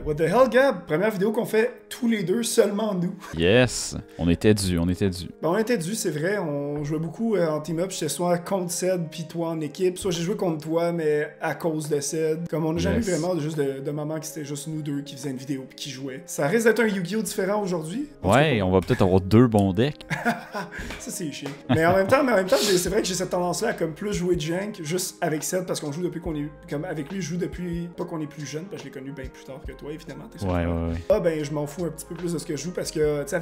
What the hell, Gab? Première vidéo qu'on fait tous les deux, seulement nous. Yes, on était dû. Ben, on était dû, c'est vrai. On jouait beaucoup en team-up. J'étais soit contre Ced puis toi en équipe, soit j'ai joué contre toi, mais à cause de Ced. Comme on n'a jamais eu vraiment juste de moments que c'était juste nous deux qui faisaient une vidéo puis qui jouaient. Ça risque d'être un Yu-Gi-Oh! Différent aujourd'hui. Ouais, on va peut-être avoir 2 bons decks. Ça, c'est chiant. Mais en même temps, c'est vrai que j'ai cette tendance-là à comme plus jouer Jank juste avec Ced parce qu'on joue depuis qu'on est. Comme avec lui, je joue depuis pas qu'on est plus jeune, parce que je l'ai connu bien plus tard que toi, évidemment. Ouais. Ah, ben, je m'en fous un petit peu plus de ce que je joue parce que, tu sais,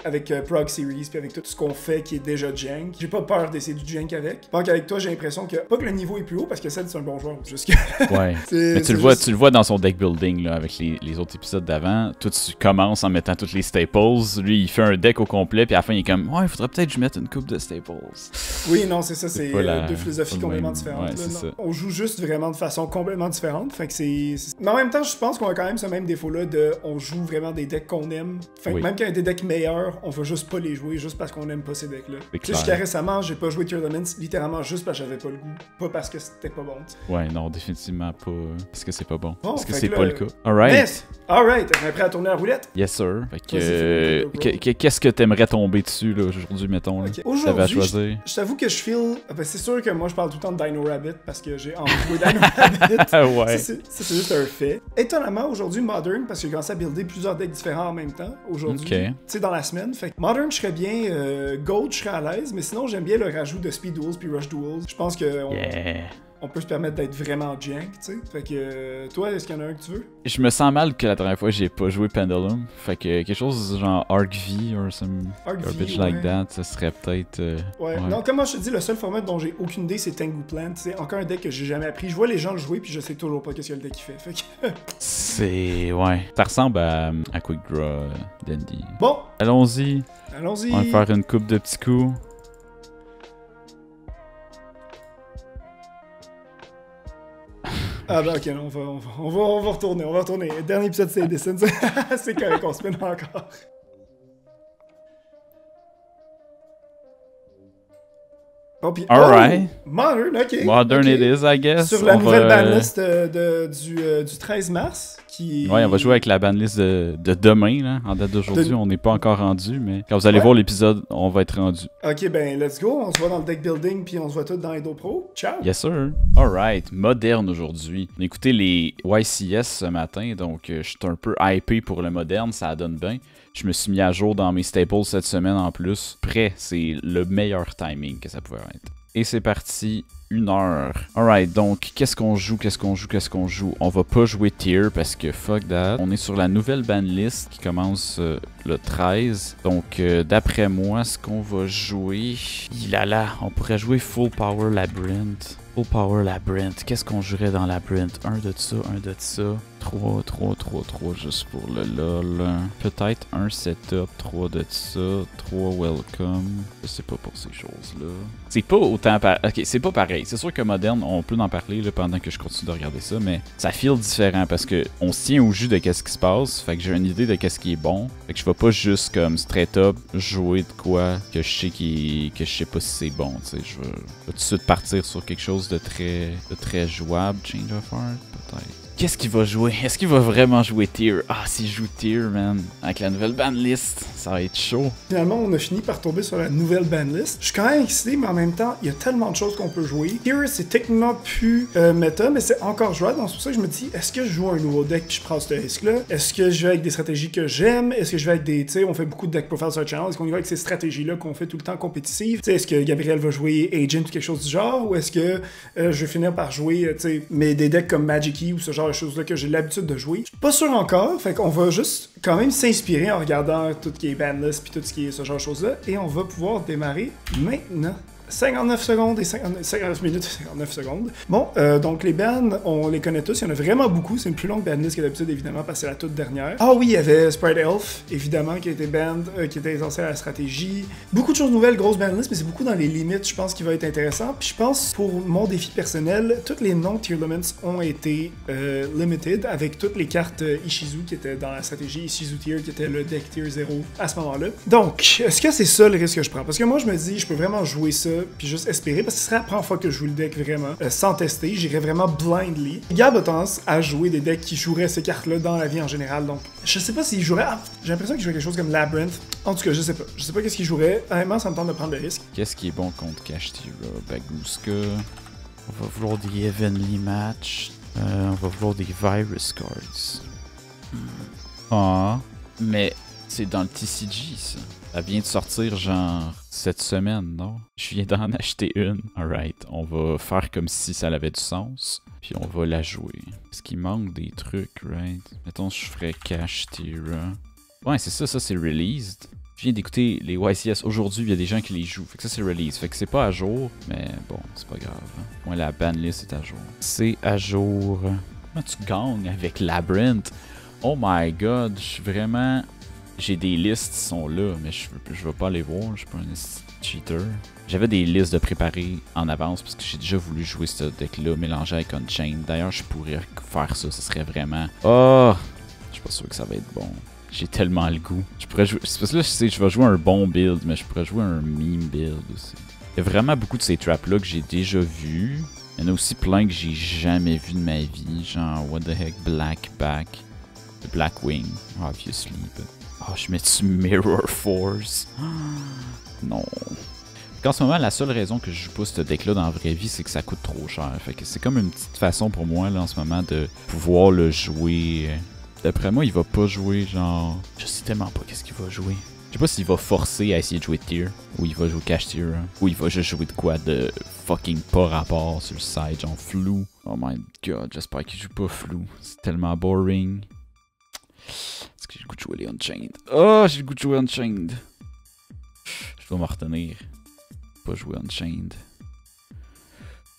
avec Prog Series puis avec tout ce qu'on fait qui est déjà Jank, j'ai pas peur d'essayer du Jank avec. Donc, avec toi, j'ai l'impression que, pas que le niveau est plus haut parce que Ced, c'est un bon joueur, juste que. Ouais. Mais tu le vois dans son deck building, là, avec les autres épisodes d'avant. Toi, tu commences en mettant toutes les staples. Lui, il fait un deck au complet, puis à la fin, il est comme, ouais, il faudrait peut-être que je mette une coupe de staples. Oui, non, c'est ça, c'est deux philosophies complètement même différentes. Ouais, là, on joue juste vraiment de façon complètement différente. Fait que c'est. Mais en même temps, je pense qu'on a quand même ce même défaut-là de. On joue vraiment des decks qu'on aime. Fait que même quand il y a des decks meilleurs, on va juste pas les jouer juste parce qu'on aime pas ces decks-là. Jusqu'à récemment, j'ai pas joué Tier Elements littéralement juste parce que j'avais pas le goût. Pas parce que c'était pas bon. Ouais, non, définitivement pas. Parce que c'est pas bon. Bon, parce que c'est pas le cas. Alright. Alright, on est prêt à tourner la roulette? Yes, sir. Fait que, qu'est-ce que t'aimerais tomber dessus, là, aujourd'hui, mettons? Okay. Aujourd'hui, je t'avoue que je feel. Ben, c'est sûr que moi, je parle tout le temps de Dino Rabbit parce que j'ai envie de jouer Dino Rabbit. Ouais. Ça, c'est juste un fait. Étonnamment, aujourd'hui, Modern, parce que j'ai commencé à builder plusieurs decks différents en même temps, aujourd'hui. Tu sais, dans la semaine. Fait que Modern, je serais bien. Gold, je serais à l'aise, mais sinon, j'aime bien le rajout de Speed Duels puis Rush Duels. Je pense que. On peut se permettre d'être vraiment jank, tu sais. Fait que toi, est-ce qu'il y en a un que tu veux? Je me sens mal que la dernière fois j'ai pas joué Pendulum. Fait que quelque chose genre Arc V or some garbage like that, ça serait peut-être. Ouais. Non, comme moi je te dis, le seul format dont j'ai aucune idée, c'est Tengu Plant. C'est encore un deck que j'ai jamais appris. Je vois les gens le jouer puis je sais toujours pas qu'est-ce que le deck il fait. Fait que. C'est. Ouais. Ça ressemble à Quick Draw Dandy. Bon! Allons-y. Allons-y. On va faire une coupe de petits coups. Ah ben ok, non, on va retourner, Dernier épisode c'est Edison, c'est correct, on se met encore. Oh, puis, Alright. Modern, ok. Modern it is, I guess. Sur la nouvelle banlist du 13 mars. Ouais, on va jouer avec la banlist de demain, là. En date d'aujourd'hui, on n'est pas encore rendu, mais quand vous allez voir l'épisode, on va être rendu. Ok, ben let's go. On se voit dans le deck building, puis on se voit tout dans Edo Pro. Ciao! Yes, sir. Alright, moderne aujourd'hui. On a écouté les YCS ce matin, donc je suis un peu hypé pour le moderne, ça donne bien. Je me suis mis à jour dans mes staples cette semaine en plus. Prêt, c'est le meilleur timing que ça pouvait être. Et c'est parti, 1 heure. Alright, donc qu'est-ce qu'on joue? On va pas jouer tier parce que fuck that. On est sur la nouvelle banlist qui commence le 13. Donc d'après moi, ce qu'on va jouer... on pourrait jouer Full Power Labyrinth. Full Power Labyrinth. Qu'est-ce qu'on jouerait dans Labyrinth? Un de ça. 3, juste pour le lol. Peut-être un setup, 3 de ça, 3 welcome. Je sais pas pour ces choses-là. C'est pas autant ok, c'est pas pareil. C'est sûr que moderne, on peut en parler là, pendant que je continue de regarder ça, mais ça feel différent parce que on se tient au jus de qu'est-ce qui se passe. Fait que j'ai une idée de qu'est-ce qui est bon. Fait que je vais pas juste comme straight up jouer de quoi que je sais que je sais pas si c'est bon. Tu sais, je vais tout de suite partir sur quelque chose de très jouable. Change of Heart, peut-être. Qu'est-ce qu'il va jouer? Est-ce qu'il va vraiment jouer tier? Ah, s'il joue tier, man, avec la nouvelle banlist, ça va être chaud. Finalement, on a fini par tomber sur la nouvelle banlist. Je suis quand même excité, mais en même temps, il y a tellement de choses qu'on peut jouer. Tier, c'est techniquement plus méta, mais c'est encore jouable. Donc c'est pour ça que je me dis, est-ce que je joue un nouveau deck et je prends ce risque-là? Est-ce que je vais avec des stratégies que j'aime? Est-ce que je vais avec des... Tu sais, on fait beaucoup de deck profile sur le channel. Est-ce qu'on y va avec ces stratégies-là qu'on fait tout le temps compétitives? Tu sais, est-ce que Gabriel va jouer Agent ou quelque chose du genre? Ou est-ce que je vais finir par jouer, tu sais, mais des decks comme Magic Key ou ce genre de choses-là que j'ai l'habitude de jouer? Je suis pas sûr encore, fait qu'on va juste quand même s'inspirer en regardant tout ce qui est banlist puis tout ce qui est ce genre de choses-là, et on va pouvoir démarrer maintenant. 59 secondes et 59 minutes et 59 secondes. Bon, donc les bans, on les connaît tous. Il y en a vraiment beaucoup. C'est une plus longue banlist que d'habitude, évidemment, parce que c'est la toute dernière. Ah oui, il y avait Sprite Elf, évidemment, qui a été banned, qui était essentiel à la stratégie. Beaucoup de choses nouvelles, grosse banlist, mais c'est beaucoup dans les limites, je pense, qui va être intéressant. Puis je pense, pour mon défi personnel, toutes les non-tier limits ont été limited, avec toutes les cartes Ishizu qui étaient dans la stratégie Ishizu tier, qui était le deck tier 0 à ce moment-là. Donc, est-ce que c'est ça le risque que je prends? Parce que moi, je me dis, je peux vraiment jouer ça puis juste espérer, parce que ce serait la première fois que je joue le deck vraiment, sans tester, j'irais vraiment blindly. Gab a tendance à jouer des decks qui joueraient ces cartes-là dans la vie en général, donc je sais pas s'il jouerait... Ah, j'ai l'impression qu'il jouerait quelque chose comme Labyrinth. En tout cas, je sais pas. Je sais pas qu'est-ce qu'il jouerait. Honnêtement, ça me tente de prendre le risque. Qu'est-ce qui est bon contre Kashtira? Bagooska. On va vouloir des Evenly Match. On va vouloir des Virus Cards. Ah, mais c'est dans le TCG, ça. Ça vient de sortir, genre, cette semaine, non? Je viens d'en acheter une. Alright, on va faire comme si ça avait du sens. Puis on va la jouer. Est-ce qu'il manque des trucs, right? Mettons, je ferais Kashtira. Ouais, c'est ça, c'est released. Je viens d'écouter les YCS aujourd'hui, il y a des gens qui les jouent. Fait que ça, c'est release. Fait que c'est pas à jour, mais bon, c'est pas grave. Hein. Moi, la banlist est à jour. C'est à jour. Comment tu gagnes avec Labyrinth? Oh my god, je suis vraiment... J'ai des listes qui sont là, mais je veux pas les voir, je suis pas un cheater. J'avais des listes de préparer en avance parce que j'ai déjà voulu jouer ce deck-là mélangé avec Unchained. D'ailleurs, je pourrais faire ça, ce serait vraiment... Oh! Je suis pas sûr que ça va être bon. J'ai tellement le goût. Je pourrais jouer... C'est parce que là, je sais que je vais jouer un bon build, mais je pourrais jouer un meme build aussi. Il y a vraiment beaucoup de ces traps-là que j'ai déjà vus. Il y en a aussi plein que j'ai jamais vu de ma vie. Genre, what the heck, Blackback. Blackwing, obviously. But... Oh, je mets-tu Mirror Force? Non. En ce moment, la seule raison que je joue pas ce deck-là dans la vraie vie, c'est que ça coûte trop cher. Fait que c'est comme une petite façon pour moi, là, en ce moment, de pouvoir le jouer. D'après moi, il va pas jouer, genre... Je sais tellement pas qu'est-ce qu'il va jouer. Je sais pas s'il va forcer à essayer de jouer Tyr, ou il va jouer Kashtira, ou il va juste jouer de quoi de fucking pas rapport sur le side, genre flou. Oh my god, j'espère qu'il joue pas flou. C'est tellement boring. Est-ce que j'ai le goût de jouer les Unchained? Oh, j'ai le goût de jouer Unchained. Je dois m'en retenir. Pas jouer Unchained.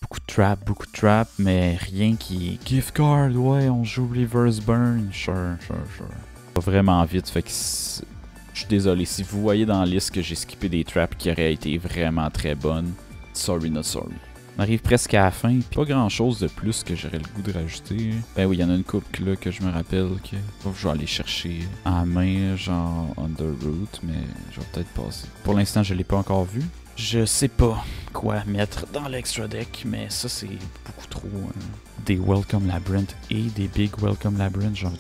Beaucoup de trap, mais rien qui est... Gift card, ouais, on joue Reverse Burn. Sure. Pas vraiment vite, fait que... Je suis désolé, si vous voyez dans la liste que j'ai skippé des traps qui auraient été vraiment très bonnes, sorry not sorry. On arrive presque à la fin, pis pas grand chose de plus que j'aurais le goût de rajouter. Ben oui, il y en a une couple là que je me rappelle que je vais aller chercher en main, genre Underroot, mais je vais peut-être passer. Pour l'instant, je l'ai pas encore vu. Je sais pas quoi mettre dans l'extra deck, mais ça c'est beaucoup trop. Des Welcome Labyrinth et des Big Welcome Labyrinth, genre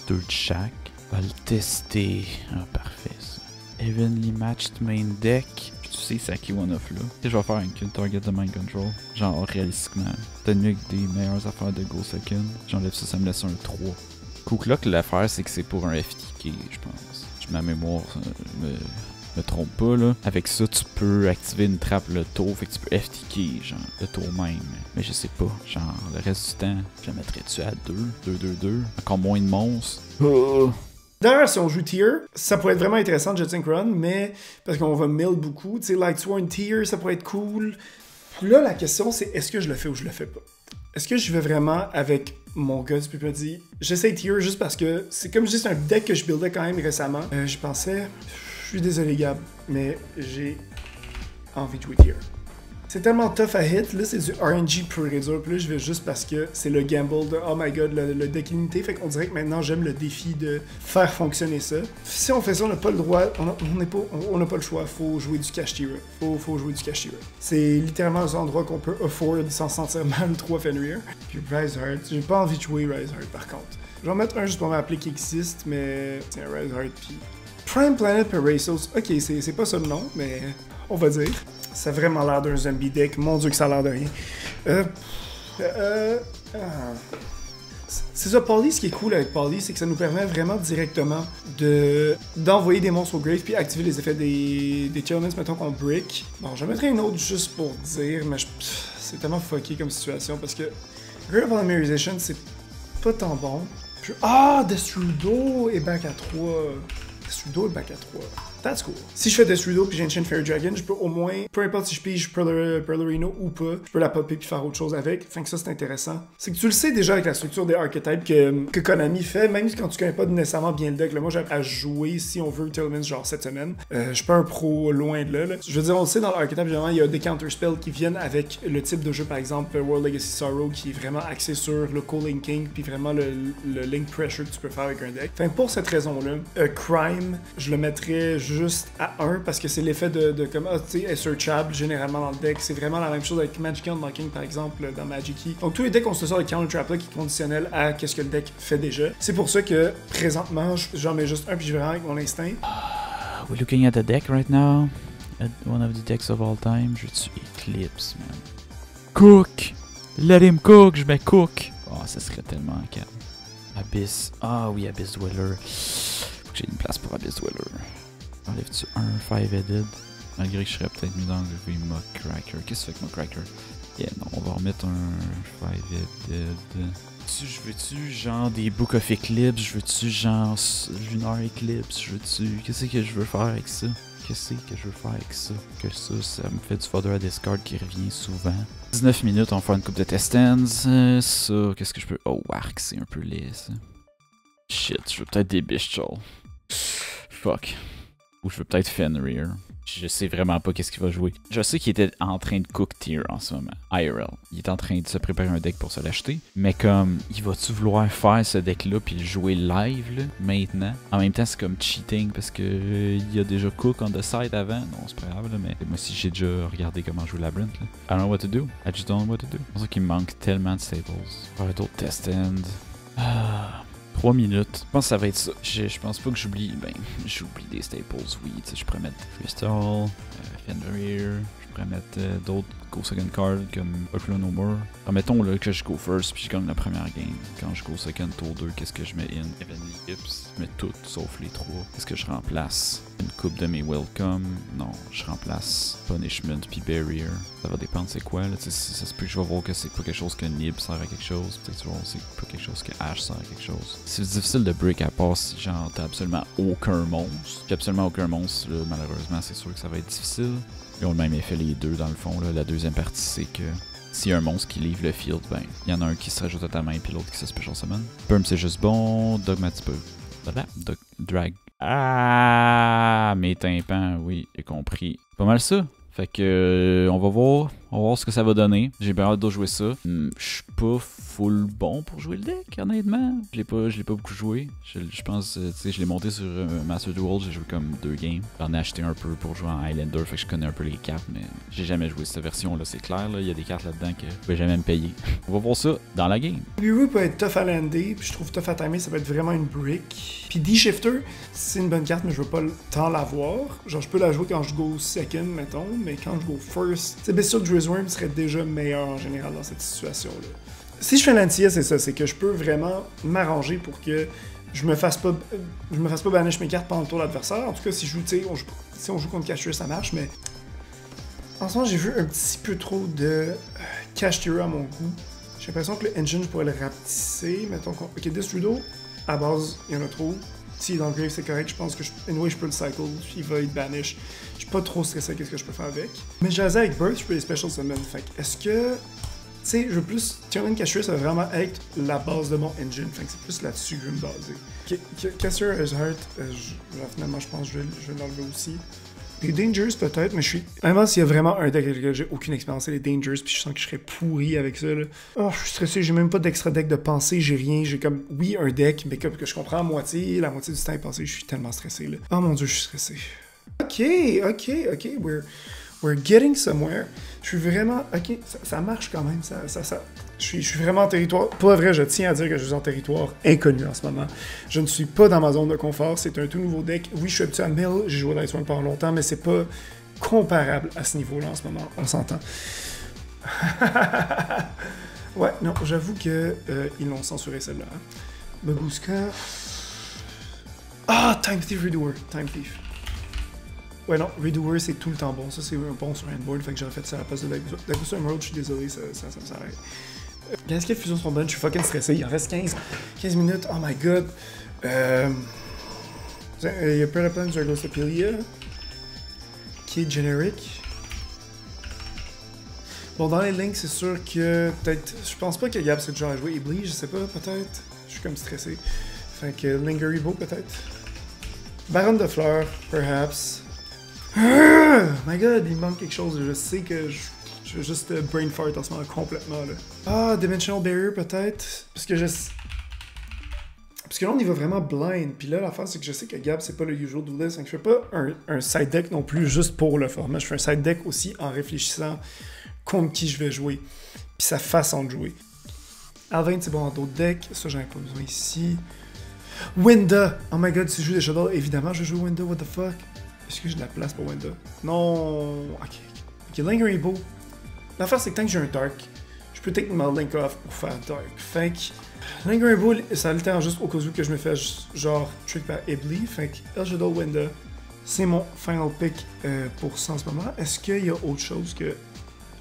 2 de chaque. On va le tester. Ah, parfait ça. Evenly Matched Main Deck. Tu sais, c'est à qui one-off là. Et je vais faire un kill target de mind control. Genre, réalistiquement. Peut-être mieux que des meilleures affaires de Go Second. J'enlève ça, ça me laisse un 3. Cooklock, l'affaire, c'est que c'est pour un FTK, je pense. Ma mémoire me trompe pas, là. Avec ça, tu peux activer une trappe le tour. Fait que tu peux FTK, genre, le tour même. Mais je sais pas. Genre, le reste du temps, je la mettrais-tu à 2? Encore moins de monstres. D'ailleurs, si on joue Tyr, ça pourrait être vraiment intéressant de Jet Sync Run, mais parce qu'on va mill beaucoup, tu sais, Lightsworn Tyr, ça pourrait être cool. Là, la question, c'est est-ce que je le fais ou je le fais pas? Est-ce que je vais vraiment avec mon gars du PPD? J'essaie Tyr juste parce que c'est comme je dis, c'est un deck que je buildais quand même récemment. J'y pensais, je suis désolé Gab, mais j'ai envie de jouer Tyr. C'est tellement tough à hit, là c'est du RNG pur et dur, puis là je vais juste parce que c'est le gamble de oh my god, le deck limité, fait qu'on dirait que maintenant j'aime le défi de faire fonctionner ça. Si on fait ça, on n'a pas le droit, on n'a pas le choix, faut jouer du Kashtira. Faut jouer du Kashtira. C'est littéralement un endroit qu'on peut afford sans se sentir mal 3 Fenrir. Puis Rise Heart, j'ai pas envie de jouer Rise Heart par contre. Je vais en mettre un juste pour m'appeler qui existe, mais tiens, Rise Heart puis... Prime Planet Parasos, ok, c'est pas ça le nom, mais on va dire. Ça a vraiment l'air d'un zombie deck. Mon dieu que ça a l'air de rien. C'est ça, Poly, ce qui est cool avec Poly, c'est que ça nous permet vraiment directement d'envoyer des monstres au grave puis activer les effets des elements, mettons qu'on brick. Bon, je mettrai une autre juste pour dire, mais c'est tellement fucké comme situation parce que Grave Polymerization, c'est pas tant bon. Destrudo est back à 3. Destrudo est back à 3. That's cool. Si je fais Destrudo puis j'enchaîne Fairy Dragon, je peux au moins, peu importe si je pige Perlerino ou pas, je peux la popper puis faire autre chose avec. Fait que ça, c'est intéressant. C'est que tu le sais déjà avec la structure des archetypes que Konami fait, même quand tu connais pas nécessairement bien le deck. Là, moi, j'ai à jouer, si on veut, Telemans genre cette semaine. Je suis pas un pro loin de là. Je veux dire, on le sait, dans l'archetype, généralement, il y a des counterspells qui viennent avec le type de jeu, par exemple, World Legacy Sorrow, qui est vraiment axé sur le co-linking puis vraiment le link pressure que tu peux faire avec un deck. Enfin, pour cette raison-là, Crime, je le mettrais juste juste à 1 parce que c'est l'effet de comme, ah, tu sais, est searchable généralement dans le deck. C'est vraiment la même chose avec Magic Unlocking par exemple dans Magic Key. Donc tous les decks ont ce sort de counter trap là qui est conditionnel à qu'est-ce que le deck fait déjà. C'est pour ça que présentement, j'en mets juste un puis je vais vraiment avec mon instinct. We're looking at the deck right now. At one of the decks of all time. Je tue Eclipse, man. Cook! Let him cook! Je mets Cook! Oh, ça serait tellement calme. Abyss. Ah oui, Abyss Dweller. Faut que j'ai une place pour Abyss Dweller. Enlève-tu un 5-headed? Malgré que je serais peut-être mieux d'enlever Muckracker. Qu'est-ce que tu fais avec Muckracker? Yeah, non, on va remettre un 5-headed. Je veux-tu genre des Book of Eclipse? Je veux-tu genre Lunar Eclipse? Je veux-tu... Qu'est-ce que je veux faire avec ça? Qu'est-ce que je veux faire avec ça? Que ça me fait du fodder à discard qui revient souvent. 19 minutes, on va faire une coupe de test ends. Ça, qu'est-ce que je peux... Oh, Arc, c'est un peu laid, ça. Shit, je veux peut-être des Bishchol. Fuck. Ou je veux peut-être Fenrir. Je sais vraiment pas qu'est-ce qu'il va jouer. Je sais qu'il était en train de cook tier en ce moment. IRL. Il est en train de se préparer un deck pour se l'acheter. Mais comme, il va-tu vouloir faire ce deck-là puis le jouer live, là, maintenant? En même temps, c'est comme cheating parce que il a déjà cook on the side avant. Non, c'est pas grave, là, mais moi aussi, j'ai déjà regardé comment jouer Labyrinth, là. I don't know what to do. I just don't know what to do. C'est pour ça qu'il me manque tellement de staples. Faire d'autres test end. 3 minutes. Je pense que ça va être ça. Je pense pas que j'oublie. Ben, j'oublie des staples, oui. Tu sais, je pourrais mettre Crystal, Fenrir. Je pourrais mettre d'autres Go Second Card comme Popular No More. Remettons là que je go first puis je gagne la première game. Quand je go second tour 2, qu'est-ce que je mets in? Heavenly Hips. Je mets tout sauf les 3. Qu'est-ce que je remplace? Une coupe de mes Welcome. Non, je remplace Punishment puis Barrier. Ça va dépendre c'est quoi là. Ça se peut que je vais voir que c'est pas quelque chose que Nib sert à quelque chose. Peut-être que tu vas voir que c'est pas quelque chose que Ash sert à quelque chose. C'est difficile de break à part si genre t'as absolument aucun monstre. J'ai absolument aucun monstre là, malheureusement c'est sûr que ça va être difficile. Ils ont le même effet les deux dans le fond là. La deuxième partie c'est que s'il y a un monstre qui livre le field, ben il y en a un qui se rajoute à ta main puis l'autre qui se special summon. Burm c'est juste bon, Dogmatic Drag. Ah, mes tympans, oui, j'ai compris. Pas mal ça. Fait que on va voir ce que ça va donner. J'ai bien hâte de jouer ça. Je suis pas full bon pour jouer le deck, honnêtement. Je l'ai pas beaucoup joué. Je pense, tu sais, je l'ai monté sur Master Duel, j'ai joué comme 2 games. J'en ai acheté un peu pour jouer en Highlander, fait que je connais un peu les cartes, mais j'ai jamais joué cette version-là, c'est clair. Là, il y a des cartes là-dedans que je vais jamais me payer. On va voir ça dans la game. Bureau peut être tough à lander, puis je trouve tough à timer, ça peut être vraiment une brick. Puis D-Shifter, c'est une bonne carte, mais je veux pas tant l'avoir. Genre, je peux la jouer quand je go second, mettons, mais quand je go first, c'est bien sûr que Drizzworm serait déjà meilleur en général dans cette situation-là. Si je fais l'anti, c'est ça, c'est que je peux vraiment m'arranger pour que je me fasse pas banish mes cartes pendant le tour de l'adversaire. En tout cas, si je joue, tu sais, si on joue contre Cashier, ça marche, mais en ce moment, j'ai vu un petit peu trop de Cashier à mon goût. J'ai l'impression que le engine, je pourrais le rapetisser. Mettons qu'on... Ok, Destrudo, à base, il y en a trop. S'il est dans le grave, c'est correct. Je pense que anyway, je peux le cycle. Il va être banish. Je suis pas trop stressé à ce que je peux faire avec. Mais j'ai avec Birth, je peux les special summon. Fait que, est-ce que... Tu sais, je veux plus... Turn Cashier, ça va vraiment être la base de mon engine. Fait que c'est plus là-dessus que je vais me baser. Cashier Heart, finalement, je pense que je vais l'enlever aussi. Les Dangers, peut-être, mais je suis... Vraiment, s'il y a vraiment un deck avec lequel j'ai aucune expérience, c'est les Dangers, puis je sens que je serais pourri avec ça, là. Oh, je suis stressé, j'ai même pas d'extra deck de pensée, j'ai rien, j'ai comme... Oui, un deck, mais que je comprends à moitié, la moitié du temps est passé, je suis tellement stressé, là. Oh mon dieu, je suis stressé. Ok, we're getting somewhere. Je suis vraiment... Ok, ça marche quand même, je suis vraiment en territoire... Pour vrai, je tiens à dire que je suis en territoire inconnu en ce moment. Je ne suis pas dans ma zone de confort, c'est un tout nouveau deck. Oui, je suis habitué à Mill, j'ai joué Dice One pendant longtemps, mais c'est pas comparable à ce niveau-là en ce moment, on s'entend. Ouais, non, j'avoue que ils l'ont censuré celle-là. Hein. Babuska... Ah, Time Thief Redoer, Time Thief. Ouais, non, Redoer, c'est tout le temps bon. Ça, c'est un bon sur handboard, fait que j'aurais fait ça à la place de Dagusa Emerald. Je suis désolé, ça s'arrête. 15 kills fusion sur bench, je suis fucking stressé. Il en reste 15 minutes. Oh my god. Il y a Predaplan sur Glossopelia, qui est generic. Bon, dans les links, c'est sûr que peut-être. Je pense pas que Gab serait genre à jouer Iblis, je sais pas, peut-être. Je suis comme stressé. Fait que Linger Evo, peut-être. Baron de fleurs, perhaps. My god, il me manque quelque chose. Je sais que je vais juste brain fart en ce moment complètement là. Ah, Dimensional Barrier peut-être. Parce que Parce que là, on y va vraiment blind. Puis là, l'affaire, c'est que je sais que Gab, c'est pas le usual do this. Donc, je fais pas un side deck non plus juste pour le format. Je fais un side deck aussi en réfléchissant contre qui je vais jouer. Puis sa façon de jouer. Alvain, c'est bon en d'autres decks. Ça, j'en ai pas besoin ici. Winda! Oh my god, si je joue des Shadow, évidemment, je joue Winda, what the fuck? Est-ce que j'ai de la place pour Winda? Non! Ok, Lingering Bow. L'affaire, c'est que tant que j'ai un Dark, je peux techniquement link off pour faire Dark. Fait que Lingering Bow, ça a le temps juste au cas où que je me fais genre trick par Ibli. Fait que El Shadow Winda, c'est mon final pick pour ça en ce moment. Est-ce qu'il y a autre chose que.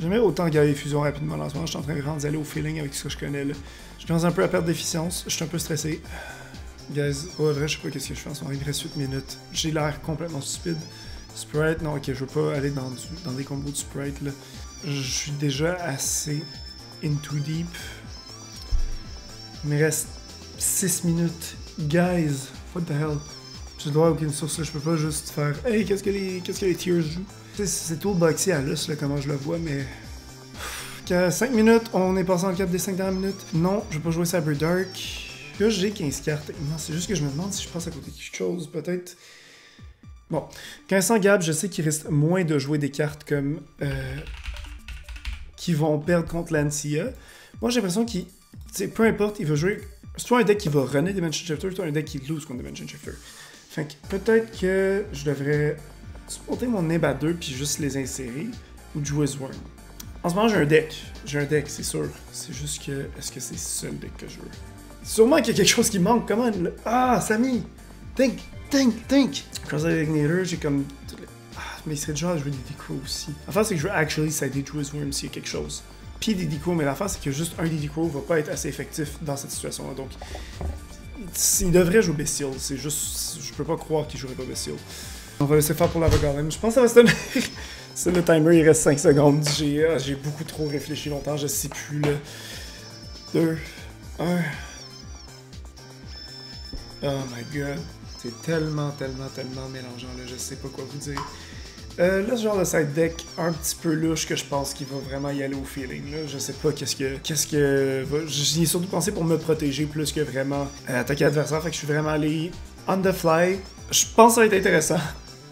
J'aimerais autant regarder Fusion rapidement en ce moment. Je suis en train de vraiment aller au feeling avec ce que je connais là. Je commence un peu à perdre d'efficience. Je suis un peu stressé. Guys, ouais, vrai, je sais pas qu'est-ce que je fais en ce moment. Il me reste 8 minutes. J'ai l'air complètement stupide. Sprite, non, ok, je veux pas aller dans des combos de Sprite là. Je suis déjà assez into deep. Il me reste 6 minutes. Guys, what the hell? Je dois aucune source là. Je peux pas juste faire hey, qu'est-ce que les tiers jouent? C'est toolboxy à l'os là, comment je le vois, mais. 5 minutes, on est passé en cap des 5 dernières minutes. Non, je vais pas jouer Cyber Dark. Là, j'ai 15 cartes. Non, c'est juste que je me demande si je passe à côté de quelque chose, peut-être. Bon, 1500 Gab, je sais qu'il reste moins de jouer des cartes comme. Qui vont perdre contre l'Ancia. Moi, j'ai l'impression qu'il. Peu importe, il va jouer. C'est toi un deck qui va runner Dimension Shifter, c'est toi un deck qui lose contre Dimension Shifter. Fait que peut-être que je devrais supporter mon Nimb à 2 puis juste les insérer. Ou de jouer Swarm. En ce moment, j'ai un deck. J'ai un deck, c'est sûr. C'est juste que. Est-ce que c'est ça le deck que je veux? Sûrement qu'il y a quelque chose qui manque. Comment le... Ah, Samy! Think! Cross-Eyed Ignitor, j'ai comme... mais il serait déjà à jouer des Decro aussi. L'affaire, c'est que je veux actually s'aider de jouer Swarm s'il y a quelque chose. Puis des Decro, mais l'affaire, c'est que juste un des Decro va pas être assez effectif dans cette situation-là. Donc, il devrait jouer Bestial. C'est juste... Je peux pas croire qu'il jouerait pas Bestial. On va laisser faire pour l'Avogorem. Je pense que ça va se tenir. C'est le timer, il reste 5 secondes. J'ai beaucoup trop réfléchi longtemps, je sais plus là. 2, 1... Oh my god, c'est tellement mélangeant là, je sais pas quoi vous dire. Là, ce genre de side deck un petit peu louche que je pense qu'il va vraiment y aller au feeling là. Je sais pas qu'est-ce que j'y ai surtout pensé pour me protéger plus que vraiment attaquer l'adversaire, fait que je suis vraiment allé on the fly. Je pense que ça va être intéressant.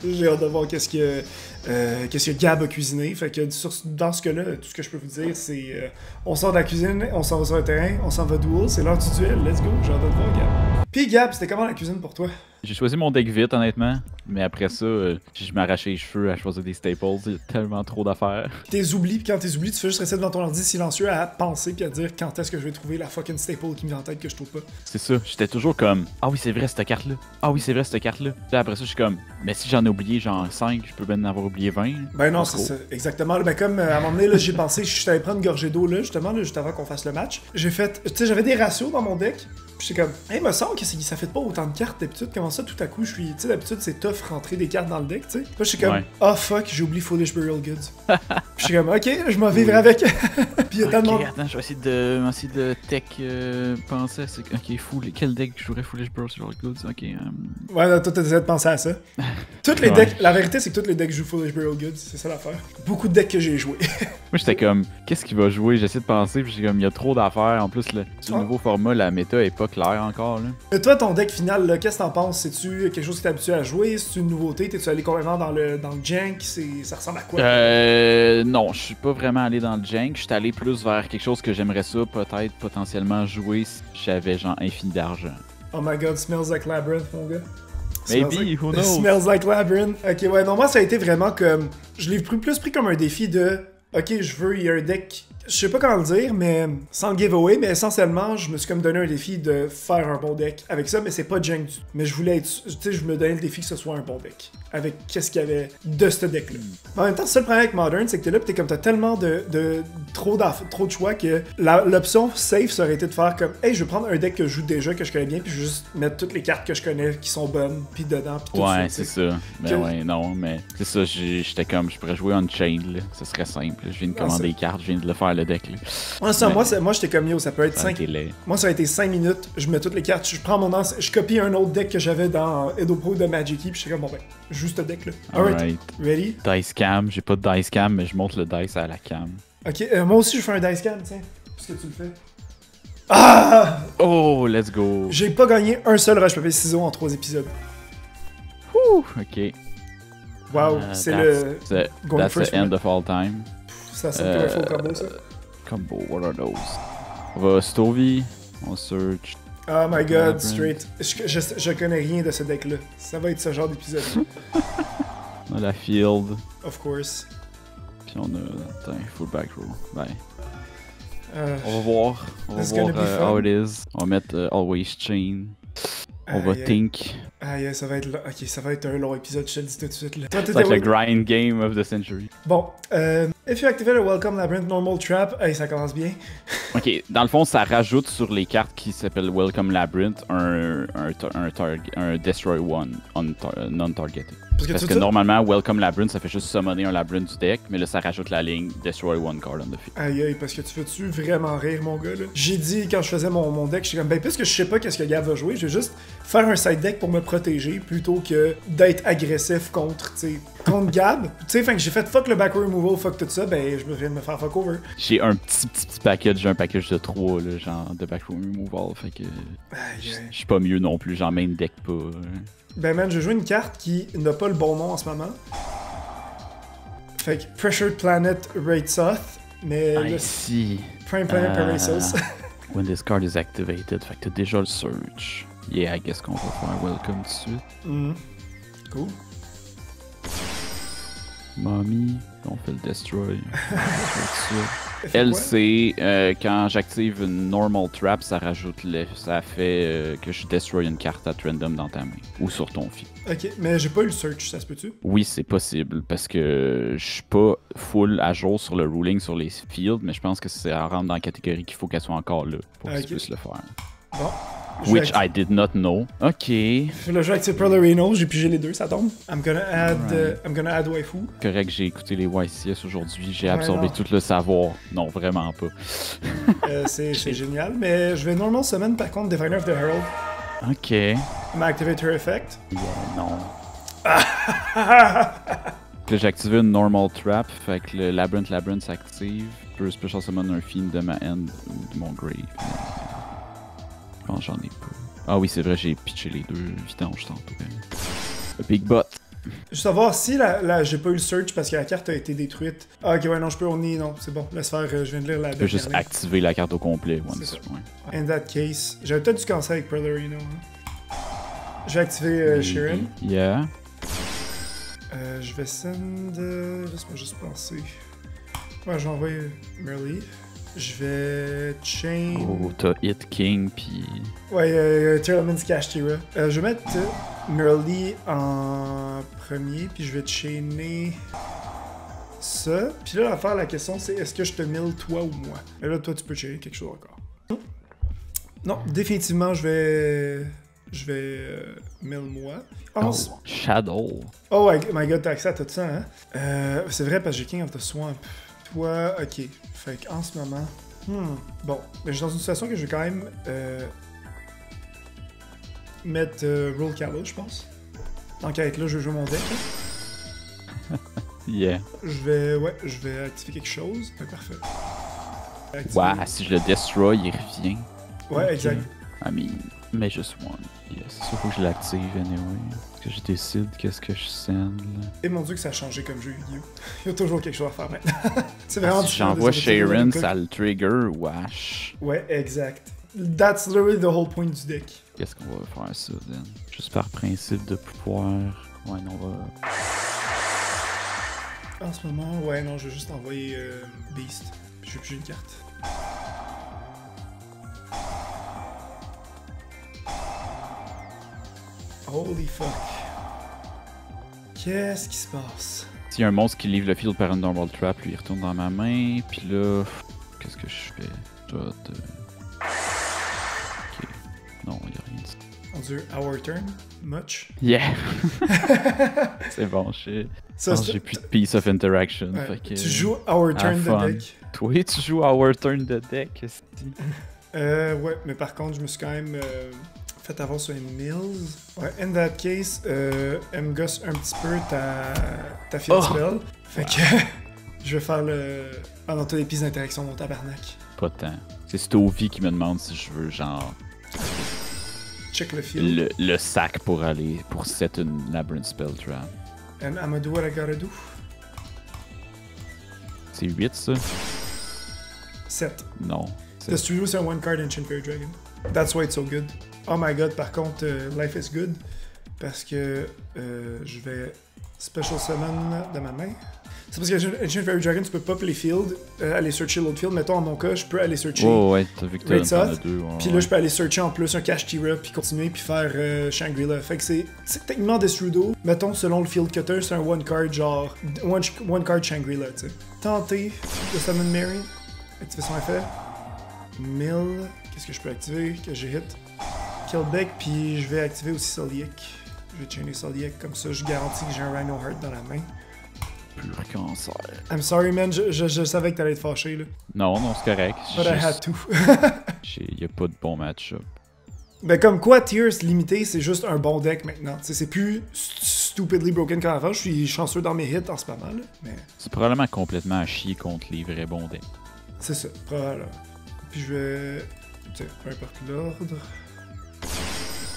J'ai hâte de voir qu'est-ce que Gab a cuisiné. Fait que dans ce cas-là, tout ce que je peux vous dire, c'est on sort de la cuisine, on s'en va sur le terrain, on s'en va duel, c'est l'heure du duel, let's go, j'ai hâte de voir Gab. Puis Gab, c'était comment la cuisine pour toi? J'ai choisi mon deck vite, honnêtement. Mais après ça, je m'arrachais les cheveux à choisir des staples. Il y a tellement trop d'affaires. T'es oublié, puis quand t'es oublié, tu fais juste rester devant ton ordi silencieux à penser puis à dire quand est-ce que je vais trouver la fucking staple qui me vient en tête que je trouve pas. C'est ça, j'étais toujours comme ah oui, c'est vrai cette carte-là. Ah oui, c'est vrai cette carte-là. Puis après ça, je suis comme mais si j'en ai oublié genre 5, je peux bien en avoir oublié 20. Ben non, c'est ça, exactement. Ben comme à un moment donné, là, j'ai pensé, je suis allé prendre une gorgée d'eau là, justement, là, juste avant qu'on fasse le match. J'ai fait, tu sais, j'avais des ratios dans mon deck. J'étais comme, hey, me semble que ça fait pas autant de cartes d'habitude. Comment ça, tout à coup, je suis. Tu sais, d'habitude, c'est tough rentrer des cartes dans le deck, tu sais. Là, je suis comme, oh fuck, j'ai oublié Foolish Burial Goods. Je suis comme, ok, je m'en vivrai avec. Puis il y a tellement. Attends, je vais essayer de tech penser à ce. Ok, quel deck jouerait Foolish Burial Goods? Ok. Ouais, là, toi, t'essaies de penser à ça. Toutes les decks, la vérité, c'est que tous les decks jouent Foolish Burial Goods, c'est ça l'affaire. Beaucoup de decks que j'ai joué. Moi, j'étais comme, qu'est-ce qu'il va jouer? J'essaie de penser, puis j'ai comme, il y a trop d'affaires. En plus, sur le nouveau format, la méta est pas claire encore, là. Et toi, ton deck final, là, qu'est-ce que t'en penses? C'est-tu quelque chose que t'es habitué à jouer? C'est-tu une nouveauté? T'es-tu allé complètement dans le jank? Ça ressemble à quoi? Non, je suis pas vraiment allé dans le jank. Je suis allé plus vers quelque chose que j'aimerais ça, peut-être, potentiellement jouer si j'avais, genre, infini d'argent. Oh my god, smells like Labyrinth, mon gars. Maybe, who knows? Smells like Labyrinth. Ok, ouais, non, moi, ça a été vraiment comme... Je l'ai plus pris comme un défi de... Ok, il y a un deck... Je sais pas comment le dire, mais sans le giveaway, mais essentiellement, je me suis comme donné un défi de faire un bon deck avec ça, mais c'est pas jank du tout. Mais je voulais être... Tu sais, je me donnais le défi que ce soit un bon deck. Avec qu'est-ce qu'il y avait de ce deck-là. En même temps, le seul problème avec Modern, c'est que t'es là pis t'es comme t'as tellement trop de choix que l'option safe ça aurait été de faire comme hey, je vais prendre un deck que je joue déjà, que je connais bien, puis je vais juste mettre toutes les cartes que je connais qui sont bonnes, puis dedans, puis tout ça. Ouais, c'est ça. Ben ouais, non, mais c'est ça, j'étais comme, je pourrais jouer Unchained, là. Ça serait simple. Je viens de commander les cartes, je viens de le faire le deck, là. Ouais, ça, moi j'étais comme yo, ça peut être 5. Moi, ça a été 5 minutes, je mets toutes les cartes, je prends mon je copie un autre deck que j'avais dans Edo Pro de Magic Key, puis j'étais comme bon ben, juste ce deck là. Alright. Ready? Dice cam, j'ai pas de dice cam, mais je monte le dice à la cam. Ok, moi aussi je fais un dice cam, tiens, puisque tu le fais. Ah! Oh, let's go. J'ai pas gagné un seul roche papier ciseaux en 3 épisodes. Ouh, ok. Wow, c'est le... Going That's first the end of all time. Ça sonne comme un faux combo, ça. Combo, what are those? On va Stovey, on search. Oh my god, straight. Je connais rien de ce deck-là. Ça va être ce genre d'épisode. On a la field. Of course. Puis on a... Attends, full back row. Bye. Euh, On va voir. On va This is voir gonna be fun. how it is. On va mettre Always Chain. On va aïe, think. aïe, ça va être... Ok, ça va être un long épisode, je te le dis tout de suite. Là. Toi, C'est like t'étais le grind game of the century. Bon, if you activate a Welcome Labyrinth Normal Trap, hey, ça commence bien. Ok, dans le fond, ça rajoute sur les cartes qui s'appellent Welcome Labyrinth un Destroy One non-targeted. Parce que normalement, Welcome Labyrinth, ça fait juste summoner un Labyrinth du deck, mais là, ça rajoute la ligne Destroy One card on the field. Aïe aïe, parce que tu veux-tu vraiment rire, mon gars, là? J'ai dit, quand je faisais mon deck, j'étais comme, ben, puisque je sais pas qu'est-ce que Gav va jouer, je vais juste faire un side deck pour me protéger, plutôt que d'être agressif contre, tu sais, contre Gab. Tu sais, fait que j'ai fait fuck le back removal, fuck tout ça, ben, je viens de me faire fuck over. J'ai un petit package, j'ai un package de 3, là, genre de back removal, fait que je suis pas mieux non plus, genre main deck pas. Ben man, je joue une carte qui n'a pas le bon nom en ce moment. Fait que Pressured Planet Raidsoth, mais I see. Prime Planet Parasos. When this card is activated, fait que t'as déjà le search. Yeah, I guess qu'on va faire welcome tout de suite. Cool. Mommy, on fait le destroy. Fait Elle, quoi? c'est quand j'active une normal trap, ça rajoute ça fait que je destroy une carte à random dans ta main ou sur ton fil. Ok, mais j'ai pas eu le search, ça se peut-tu? Oui, c'est possible parce que je suis pas full à jour sur le ruling sur les fields, mais je pense que c'est à rendre dans la catégorie qu'il faut qu'elle soit encore là pour que tu puisses le faire. Bon. Which I did not know. Ok. Le jeu active Prolorino, j'ai pigé les deux, ça tombe. I'm gonna add waifu. Correct, j'ai écouté les YCS aujourd'hui, j'ai Ouais, absorbé non. tout le savoir. Non, vraiment pas. C'est génial, mais je vais normal summon par contre Diviner of the Herald. Ok. Ma activate her effect. Yeah, non. Là, j'ai activé une normal trap, fait que le Labyrinth s'active. Je peux special summon un fiend de ma end ou de mon grave. Je pense que j'en ai pas. Ah oui, c'est vrai, j'ai pitché les deux vidanges tantôt. Le Big Bot. Juste savoir si j'ai pas eu le search parce que la carte a été détruite. Ah ok, ouais, non, je peux, on y est, non, c'est bon, laisse faire, je viens de lire la Tu peux juste dernière. activer la carte au complet. C'est ça. Ouais. In that case, j'avais peut-être dû commencer avec Prolorino. Hein. Je vais activer Sheeran. Yeah. Je vais send. Laisse-moi juste penser. Ouais, je vais envoyer Merleaf. Je vais chain. Oh, t'as Hit King, pis. Ouais, Tearlaman's Cash Tira. Je vais mettre Merlee en premier, puis je vais chainer ça. Puis là, la question, c'est est-ce que je te mill toi ou moi? Et là, toi, tu peux chainer quelque chose encore. Non, définitivement, je vais mill moi. Oh, Shadow. Oh my god, t'as accès à tout ça, hein? C'est vrai parce que j'ai King of the Swamp. Toi, ok. Fait qu'en ce moment... Bon, mais je suis dans une situation que je vais quand même mettre Roll Callow, je pense. Donc avec là, je vais jouer mon deck. Là. Yeah. Je vais activer quelque chose. Ouais, parfait. Activer... Ouais, si je le destroy, il revient. Ouais, Okay. exact. I mean, mais juste one. Yes, ça faut que je l'active anyway. Que je décide qu'est-ce que je send là. Et mon dieu que ça a changé comme jeu Yu-Gi-Oh! Il y a toujours quelque chose à faire maintenant. C'est vraiment Si j'envoie Sharon, ça le trigger, wesh. Ouais, exact. That's literally the whole point du deck. Qu'est-ce qu'on va faire ça, then? Juste par principe de pouvoir... Ouais, non, on va... En ce moment, ouais, non, je vais juste envoyer Beast. Puis je vais piger une carte. Holy fuck. Qu'est-ce qui se passe? S'il y a un monstre qui livre le field par une normal trap, lui il retourne dans ma main, puis là... Qu'est-ce que je fais? Je dois te... Ok. Non, il y a rien de... On dirait Our Turn? Much? Yeah! C'est bon, shit. Ça, J'ai plus de piece of interaction. Ouais. Fait que... Tu joues Our Turn fun. de deck? Toi, tu joues Our Turn de deck, est-ce Ouais, mais par contre, je me suis quand même fait avoir sur les Mills. Ouais, in that case, elle me gosse un petit peu ta field spell. Fait que je vais faire le... Ah non, t'as des pistes d'interaction, mon tabarnak. Pas tant. C'est Stovey qui me demande si je veux, genre, Check le field. le sac pour aller, pour set une Labyrinth Spell Trap. And I'ma do what I gotta do. C'est 8, ça? 7. Non. The studio, c'est un one card Ancient Fairy Dragon. That's why it's so good. Oh my god, par contre, Life is good. Parce que je vais Special Summon de ma main. C'est parce que Ancient Fairy Dragon, tu peux pop les fields, aller searcher l'autre field. Mettons, en mon cas, je peux aller searcher. Oh ouais, t'as vu que Great t'en as South. deux. Ouais, Puis là, je peux aller searcher en plus un Cash Tira, puis continuer, puis faire Shangri-La. Fait que c'est techniquement Destrudo. Mettons, selon le field cutter, c'est un one card genre. One card Shangri-La, tu sais. Tenter de Summon Mary. Activer son effet. 1000. Qu'est-ce que je peux activer que j'ai hit? Killbeck, puis je vais activer aussi Soliek. Je vais chainer Soliek, comme ça, je garantis que j'ai un Rhino Heart dans la main. Pur cancer. I'm sorry, man, je savais que t'allais être fâché, là. Non, non, c'est correct. But I had to. Y a pas de bon match-up. Ben comme quoi, Tears limité, c'est juste un bon deck maintenant. T'sais, c'est plus stupidly broken qu'avant. Je suis chanceux dans mes hits en ce moment, là. Mais C'est probablement complètement à chier contre les vrais bons decks. c'est ça, probablement. Puis je vais... Tiens, peu importe l'ordre.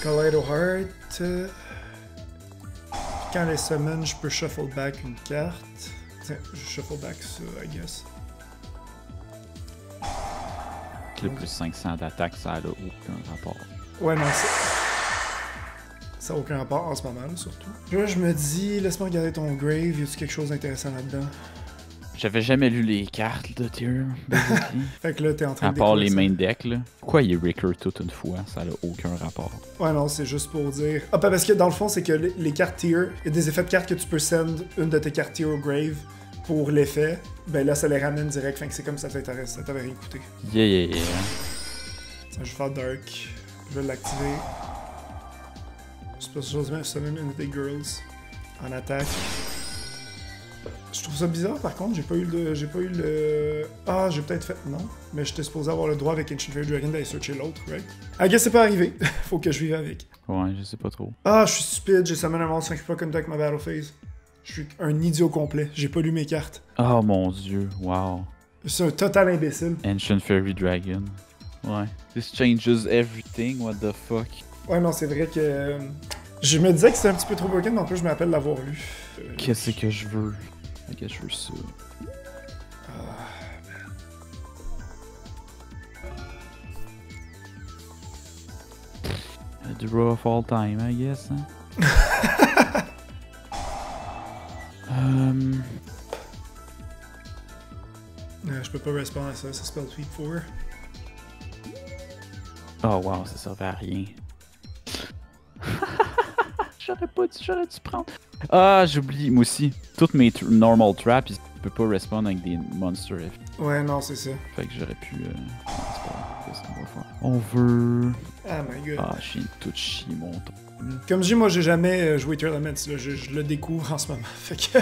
Kaleido Heart. Quand les summon, je peux shuffle back une carte. Tiens, je shuffle back ça, I guess. Le plus 500 d'attaque, ça a aucun rapport. Ouais, non, ça n'a aucun rapport en ce moment, là, surtout. Puis là, je me dis, laisse-moi regarder ton grave, y a-tu quelque chose d'intéressant là-dedans? J'avais jamais lu les cartes de Tier, basically. Fait que là, t'es en train À de part découvrir les ça. main decks, là. Pourquoi il Ricker toute une fois? Ça n'a aucun rapport. Ouais, non, c'est juste pour dire. Ah, parce que dans le fond, c'est que les cartes tier, il y a des effets de cartes que tu peux send une de tes cartes tier au grave pour l'effet. Ben là, ça les ramène direct, fait que c'est comme ça t'intéresse, ça t'avait rien coûté. Yeah. Tiens, je vais faire Dark. Je vais l'activer. Special Summon une des girls en attaque. Je trouve ça bizarre par contre, j'ai pas eu le. Ah, j'ai peut-être fait. Non. Mais j'étais supposé avoir le droit avec Ancient Fairy Dragon d'aller searcher l'autre, right? I guess c'est pas arrivé. Faut que je vive avec. Ouais, je sais pas trop. Ah, je suis stupide, j'ai summon un monstre 5 pas contact ma battle phase. Je suis un idiot complet, j'ai pas lu mes cartes. Oh mon dieu, wow. C'est un total imbécile. Ancient Fairy Dragon. Ouais. This changes everything, what the fuck. Ouais, non, c'est vrai que. Je me disais que c'était un petit peu trop broken, mais en plus, je me rappelle l'avoir lu. Qu'est-ce que je veux? Ok, je veux ça. A draw of all time, I guess. Hein? Je peux pas répondre à ça, c'est spell tweak 4. Oh wow, ça servait à rien. J'aurais dû prendre. Ah, j'oublie, moi aussi. Toutes mes normal traps, ils peuvent pas respond avec des monster F. Ouais, non, c'est ça. Fait que j'aurais pu. Non, c'est pas grave, qu'est-ce qu'on va faire? On veut. Ah my god. Ah, j'ai tout chier mon tour. Comme je dis, moi j'ai jamais joué Tournaments, là, je le découvre en ce moment. Fait que.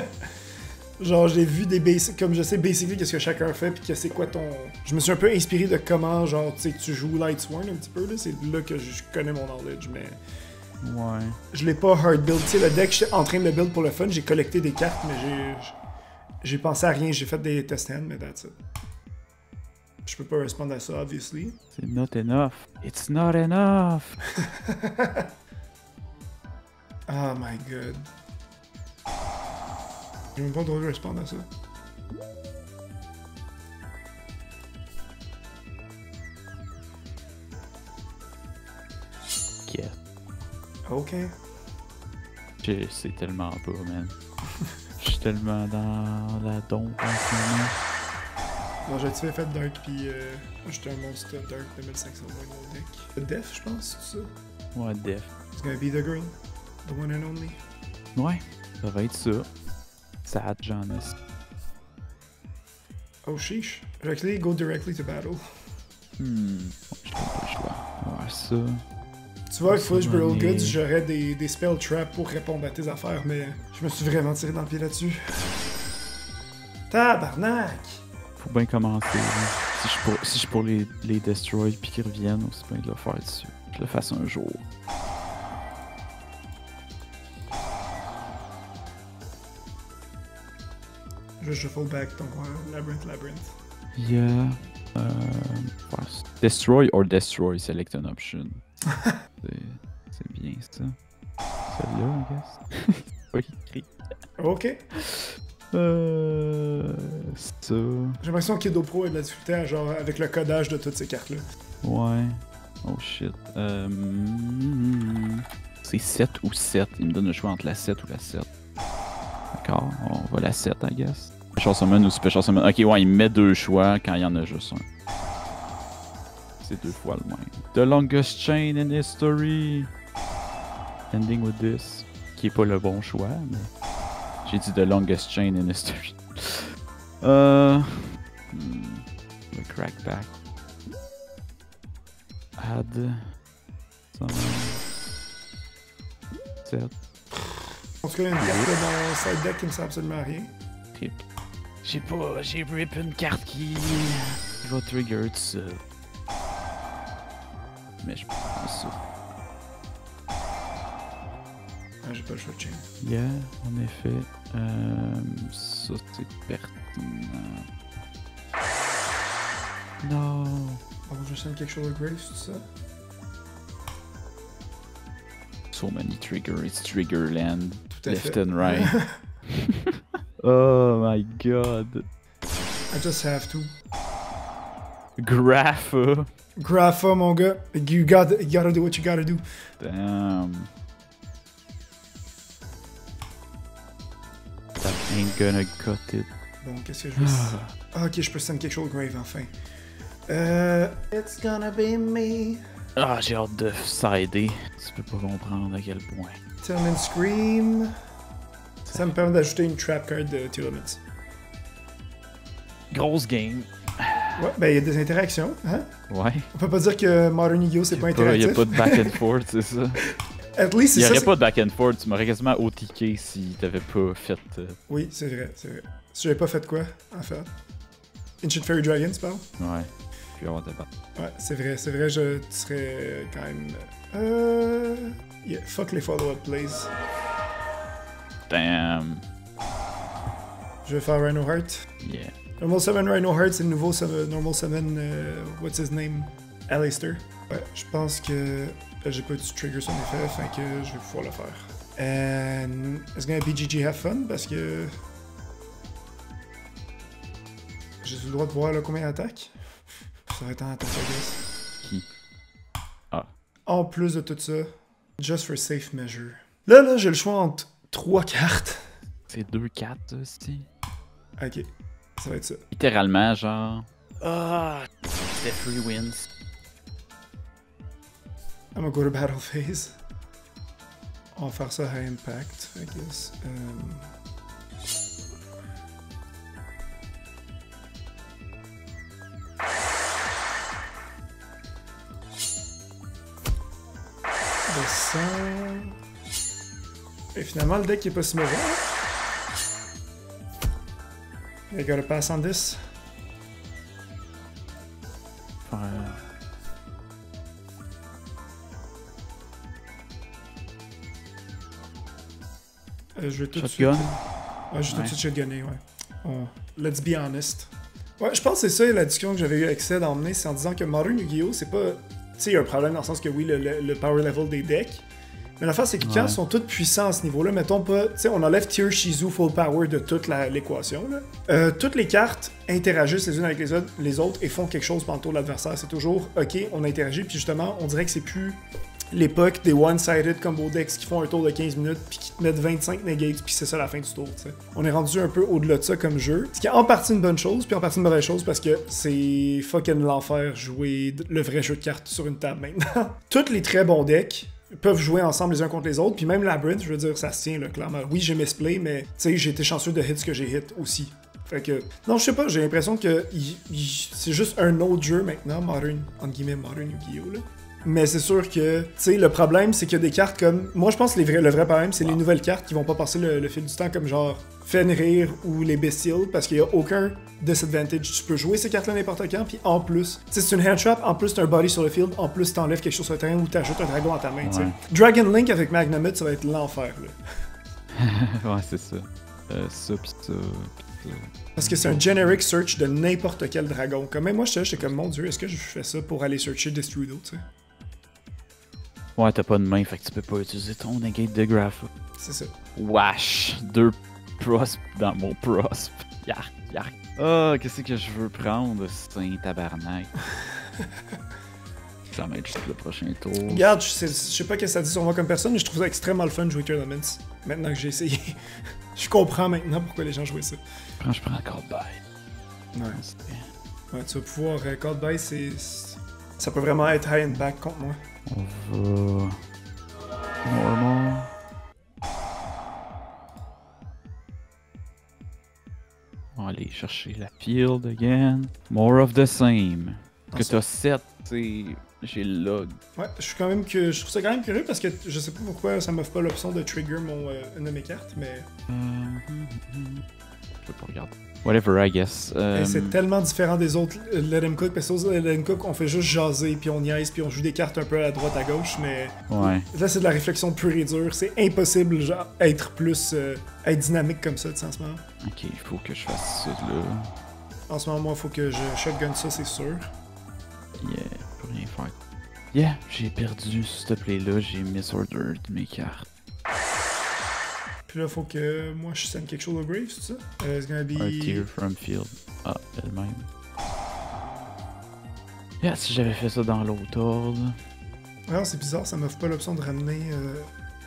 Genre, j'ai vu des basics, comme je sais basically qu'est-ce que chacun fait, puis que c'est quoi ton. Je me suis un peu inspiré de comment, genre, tu sais, tu joues Lightsworn un petit peu, là. C'est là que je connais mon knowledge, mais. Ouais. Je l'ai pas hard build. Tu sais, le deck, j'étais en train de le build pour le fun, j'ai collecté des cartes, mais j'ai pensé à rien, j'ai fait des test hands, mais that's it. Je peux pas répondre à ça, obviously. C'est not enough. It's not enough. Oh my god. J'ai même pas le droit de répondre à ça. Yeah. Ok. C'est tellement bas, man. Je suis tellement dans la dompe en ce moment. Bon, j'ai activé fait Dark, puis j'étais un monstre Dark de 1500 moins mon deck. Def, je pense, c'est ça? Ouais, def. It's gonna be the girl. The one and only. Ouais, ça va être ça. Sad, j'en ai. Oh, sheesh. Actually, go directly to battle. Je n'ai pas le choix. On va voir ça. Tu vois, avec Foolish Burial money. Goods, j'aurais des spell traps pour répondre à tes affaires, mais je me suis vraiment tiré dans le pied là-dessus. Tabarnak! Faut bien commencer. Là. Si je suis pour les destroy puis qu'ils reviennent, aussi bien de le faire dessus. Je le fasse un jour. Je shuffle back ton Labyrinth. Yeah. Destroy or destroy, select an option. C'est bien ça. Celle-là, I guess. Pas écrit. Ok. Ça. J'ai l'impression que Kido Pro a de la difficulté à, genre, avec le codage de toutes ces cartes-là. Ouais. Oh shit. C'est 7 ou 7. Il me donne le choix entre la 7 ou la 7. D'accord, on va la 7, I guess. Special Summon ou Special Summon. Ok, ouais, il me met 2 choix quand il y en a juste un. C'est 2 fois le même. The longest chain in history. Ending with this. Qui est pas le bon choix, mais. J'ai dit the longest chain in history. Le crackback. Add. Summon. 7. En tout cas, il y a une carte dans mon side deck qui ne sert absolument à rien. Rip. J'ai rip une carte qui va trigger tout ça. Mais je prends ça. Ah, j'ai pas le choix de chain. Yeah, en effet. Ça c'est pertinent. Non. Oh, je sens quelque chose de grave, c'est ça? So many triggers, it's Triggerland. Tout à Left fait. and right. Oh my god. I just have to. Grapha. Grapha, mon gars. You gotta do what you gotta do. Damn. That ain't gonna cut it. Bon, qu'est-ce que je veux? Ah, ok, je peux send quelque chose de grave, enfin. It's gonna be me. Ah, j'ai hâte de sider. Tu peux pas comprendre à quel point. Tillman Scream. Ça me permet d'ajouter une trap card de Tillaments. Grosse game. Ouais, ben il y a des interactions, hein? Ouais. On peut pas dire que Modern Yu-Gi-Oh! C'est pas interactif. Il y a pas de back and forth, c'est ça. At least, Il y c'est aurait ça. pas de back and forth, tu m'aurais quasiment OTK si t'avais pas fait. Oui, c'est vrai, c'est vrai. Si j'avais pas fait quoi, en fait? Ancient Fairy Dragon, tu parles? Ouais. Puis avoir ta batte. Ouais, c'est vrai, tu serais quand même... Yeah, fuck les follow-up plays. Damn. Je vais faire Rhino Heart. Yeah. Normal Summon Rhino Heart, c'est le nouveau Normal Summon, what's his name? Aleister. Ouais, je pense que j'ai pas eu de trigger son effet, fait que je vais pouvoir le faire. And it's gonna be GG have fun, parce que... J'ai le droit de voir là, combien d'attaques? Ça va être en attaque, I guess. Qui? Ah. En plus de tout ça, just for safe measure. Là, j'ai le choix entre 3 cartes. C'est 2-4, aussi. Ok, ça va être ça. Littéralement, genre. Ah, Jeffrey wins. I'm gonna go to battle phase. On va faire ça high impact, I guess. Descend. Et finalement, le deck est pas si mauvais. I gotta pass on this. Ouais. Je vais tout de suite. Shotgun? Ouais, je vais tout de suite shotgunner, ouais. Oh, let's be honest. Ouais, je pense que c'est ça la discussion que j'avais eu avec Ced à emmener, c'est en disant que Modern Yu-Gi-Oh! C'est pas. Tu sais, il y a un problème dans le sens que oui, le power level des decks. Mais l'affaire, c'est que quand ils sont tous puissants à ce niveau-là, mettons pas. Tu sais, on enlève Tier Shizu Full Power de toute l'équation, là. Toutes les cartes interagissent les unes avec les autres et font quelque chose pendant le tour de l'adversaire. C'est toujours, ok, on interagit, puis justement, on dirait que c'est plus l'époque des one-sided combo decks qui font un tour de 15 minutes puis qui te mettent 25 negates puis c'est ça la fin du tour, tu sais. On est rendu un peu au-delà de ça comme jeu. Ce qui est en partie une bonne chose puis en partie une mauvaise chose parce que c'est fucking l'enfer jouer le vrai jeu de cartes sur une table maintenant. Tous les très bons decks peuvent jouer ensemble les uns contre les autres puis même Labyrinth, je veux dire, ça se tient là, clairement. Oui, j'ai misplay, mais tu sais, j'ai été chanceux de hit ce que j'ai hit aussi. Fait que, non, je sais pas, j'ai l'impression que c'est juste un autre jeu maintenant, Modern, entre guillemets, Modern Yu-Gi-Oh! Là. Mais c'est sûr que, tu sais, le problème, c'est qu'il y a des cartes comme... Moi, je pense que le vrai problème, c'est les nouvelles cartes qui vont pas passer le fil du temps, comme genre Fenrir ou les Bestials, parce qu'il y a aucun disadvantage. Tu peux jouer ces cartes-là n'importe quand, puis en plus, tu sais, c'est une hand trap, en plus, t'as un body sur le field, en plus, t'enlèves quelque chose sur le terrain ou t'ajoutes un dragon à ta main, tu sais. Dragon Link avec Magnamut, ça va être l'enfer, là. Ouais, c'est ça. Ça pis ça. Parce que c'est un generic search de n'importe quel dragon. Comme même moi, j'étais comme, mon dieu, est-ce que je fais ça pour aller searcher Destrudo, tu sais? Ouais, t'as pas de main, fait que tu peux pas utiliser ton negate de graph. C'est ça. Wesh, 2 prosp dans mon prosp. Yark, yark. Ah, qu'est-ce que je veux prendre? C'est un tabarnak. Ça va être juste le prochain tour. Regarde, je sais pas ce que ça dit sur moi comme personne, mais je trouve ça extrêmement le fun de jouer Tournaments. Maintenant que j'ai essayé. Je comprends maintenant pourquoi les gens jouaient ça. Je prends Call By. Ouais. Ouais, tu vas pouvoir. Call By, ça peut vraiment être high and back contre moi. On va. Normal. On va aller chercher la field again. More of the same. Que t'as 7, tu sais. J'ai le log. Ouais, je trouve ça quand même curieux parce que je sais pas pourquoi ça m'offre pas l'option de trigger une de mes cartes, mais. Je peux pas regarder. Whatever, I guess. C'est tellement différent des autres Let 'em Cook, parce que Let 'em Cook, on fait juste jaser, puis on niaise, puis on joue des cartes un peu à droite, à gauche, mais. Ouais. Là, c'est de la réflexion pure et dure. C'est impossible, genre, être plus. Être dynamique comme ça, tu sais, en ce moment. Ok, il faut que je fasse ça là. En ce moment, moi, il faut que je shotgun ça, c'est sûr. Yeah, je peux rien faire. Yeah, j'ai perdu ce play-là, j'ai misordered mes cartes. Puis là, faut que moi je sende quelque chose au Grave, c'est ça? It's gonna be. A tear from field. Ah, elle-même. Yeah, si j'avais fait ça dans l'autre ordre. Alors, c'est bizarre, ça m'offre pas l'option de ramener.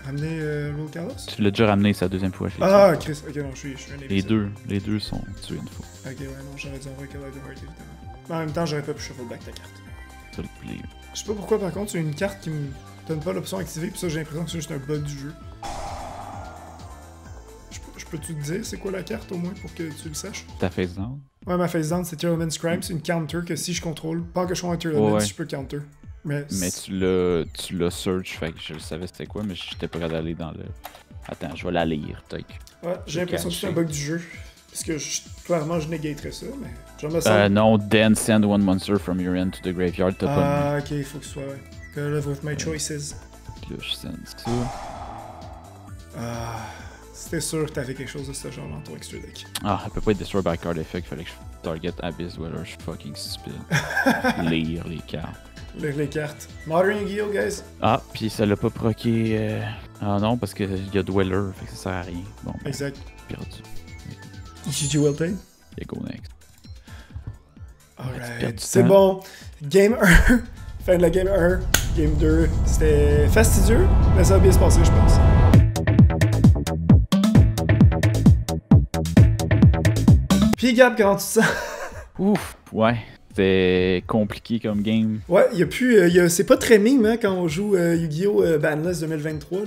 Roll Carlos? Tu l'as déjà ramené, c'est la deuxième fois. Ah, Chris, ok, non, je suis un imbécile. Les deux sont tués une fois. Ok, ouais, non, j'aurais dû envoyer Collide of Heart, évidemment. Mais en même temps, j'aurais pas pu shuffle back ta carte. Ça le play. Je sais pas pourquoi, par contre, tu as une carte qui me donne pas l'option activée, pis ça, j'ai l'impression que c'est juste un bug du jeu. Je peux-tu te dire c'est quoi la carte au moins pour que tu le saches? Ta face down? Ouais, ma face down, c'est Tearlaman's Crime, c'est une counter que si je contrôle, pas que je sois un Tearlaman, je peux counter. Mais tu l'as search, fait que je savais c'était quoi, mais j'étais prêt d'aller dans le. Attends, je vais la lire, tac. Ouais, j'ai l'impression que c'est un bug du jeu. Parce que clairement, je négaterais ça, mais je me sens. Non, then send one monster from your end to the graveyard, t'as pas. Ah, ok, il faut que ce soit. Que live with my choices. Là, je send ça. Ah. C'était sûr que t'avais quelque chose de ce genre dans ton extra deck. Ah, elle peut pas être destroyed by card effect, fallait que je target Abyss Dweller, je suis fucking stupide. Lire les cartes. Lire les cartes. Modern Yu-Gi-Oh, guys! Ah, pis ça l'a pas proqué. Ah non, parce qu'il y a Dweller, fait que ça sert à rien. Bon, ben, exact. Perdu. GG Weltain? Yeah, go next. Alright. C'est bon. Game 1. Fin de la game 1. Game 2. C'était fastidieux, mais ça a bien se passer, je pense. Puis Gab, comment tu te sens? Ouf, ouais. C'était compliqué comme game. Ouais, il y a plus. C'est pas très mime hein, quand on joue Yu-Gi-Oh! Banless 2023.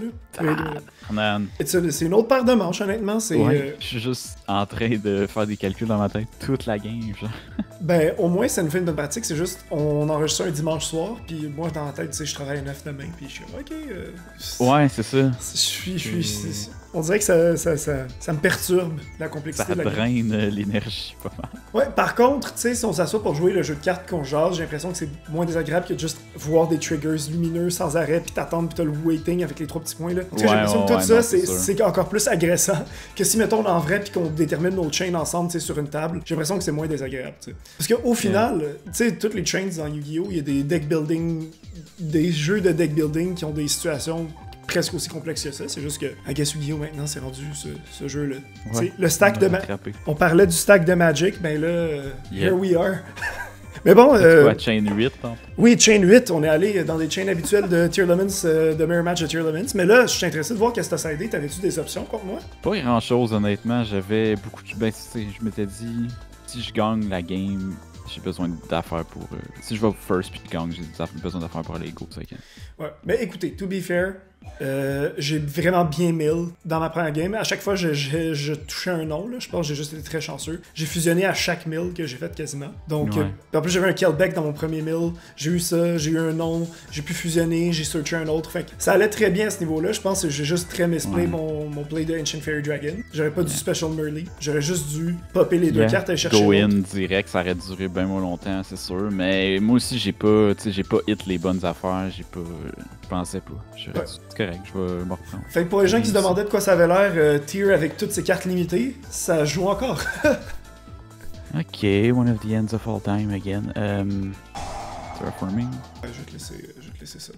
Là. C'est une autre paire de manches, honnêtement. Ouais, je suis juste en train de faire des calculs dans ma tête toute la game. Genre. Ben, au moins, ça nous fait une bonne pratique. C'est juste, on enregistre un dimanche soir, puis moi, dans la tête, tu sais, je travaille à 9 demain, puis je suis ok. Ouais, c'est ça. On dirait que ça me perturbe, la complexité ça de la game. Ça draine l'énergie pas mal. Ouais, par contre, tu sais, si on s'assoit pour jouer le jeu de cartes qu'on jase, j'ai l'impression que c'est moins désagréable que de juste voir des triggers lumineux sans arrêt, puis t'attendre, puis t'as le waiting avec les 3 petits points, là. Tu sais, j'ai l'impression que tout ça, c'est encore plus agressant que si, mettons, en vrai, puis qu'on détermine nos chains ensemble, tu sais, sur une table, j'ai l'impression que c'est moins désagréable, tu sais. Parce qu'au final, tu sais, toutes les chains dans Yu-Gi-Oh!, il y a des deck building, des jeux de deck building qui ont des situations presque aussi complexes que ça. C'est juste que, I guess Yu-Gi-Oh! Maintenant, c'est rendu ce jeu-là. Ouais, le stack de on parlait du stack de Magic, ben là, here we are. Mais bon. Chain 8, hein? Oui, Chain 8. On est allé dans des chains habituelles de Tearlaments, de Mirror Match de Tearlaments. Mais là, je suis intéressé de voir qu'est-ce que t'as sidé. T'avais-tu des options contre moi? Pas grand-chose, honnêtement. J'avais beaucoup de. Ben, je m'étais dit, si je gagne la game, j'ai besoin d'affaires pour. Si je vais first puis je gagne, j'ai besoin d'affaires pour aller go second. Ouais, mais écoutez, to be fair, j'ai vraiment bien mill dans ma première game. À chaque fois, je touchais un nom. Là. Je pense que j'ai juste été très chanceux. J'ai fusionné à chaque mill que j'ai fait quasiment. Donc, en plus, j'avais un Kelbeck dans mon premier mill. J'ai eu ça, j'ai eu un nom. J'ai pu fusionner, j'ai searché un autre. Fait que ça allait très bien à ce niveau-là. Je pense que j'ai juste très misplay mon play de Ancient Fairy Dragon. J'aurais pas dû Special Merly. J'aurais juste dû popper les deux cartes et chercher go in direct, ça aurait duré bien moins longtemps, c'est sûr. Mais moi aussi, j'ai pas hit les bonnes affaires. Je pensais pas. J'aurais dû correct, je vais me reprendre. Fait que pour les gens qui se demandaient de quoi ça avait l'air, Tier avec toutes ses cartes limitées, ça joue encore. Ok, one of the ends of all time again. Terraforming. Ouais, je vais te laisser ça.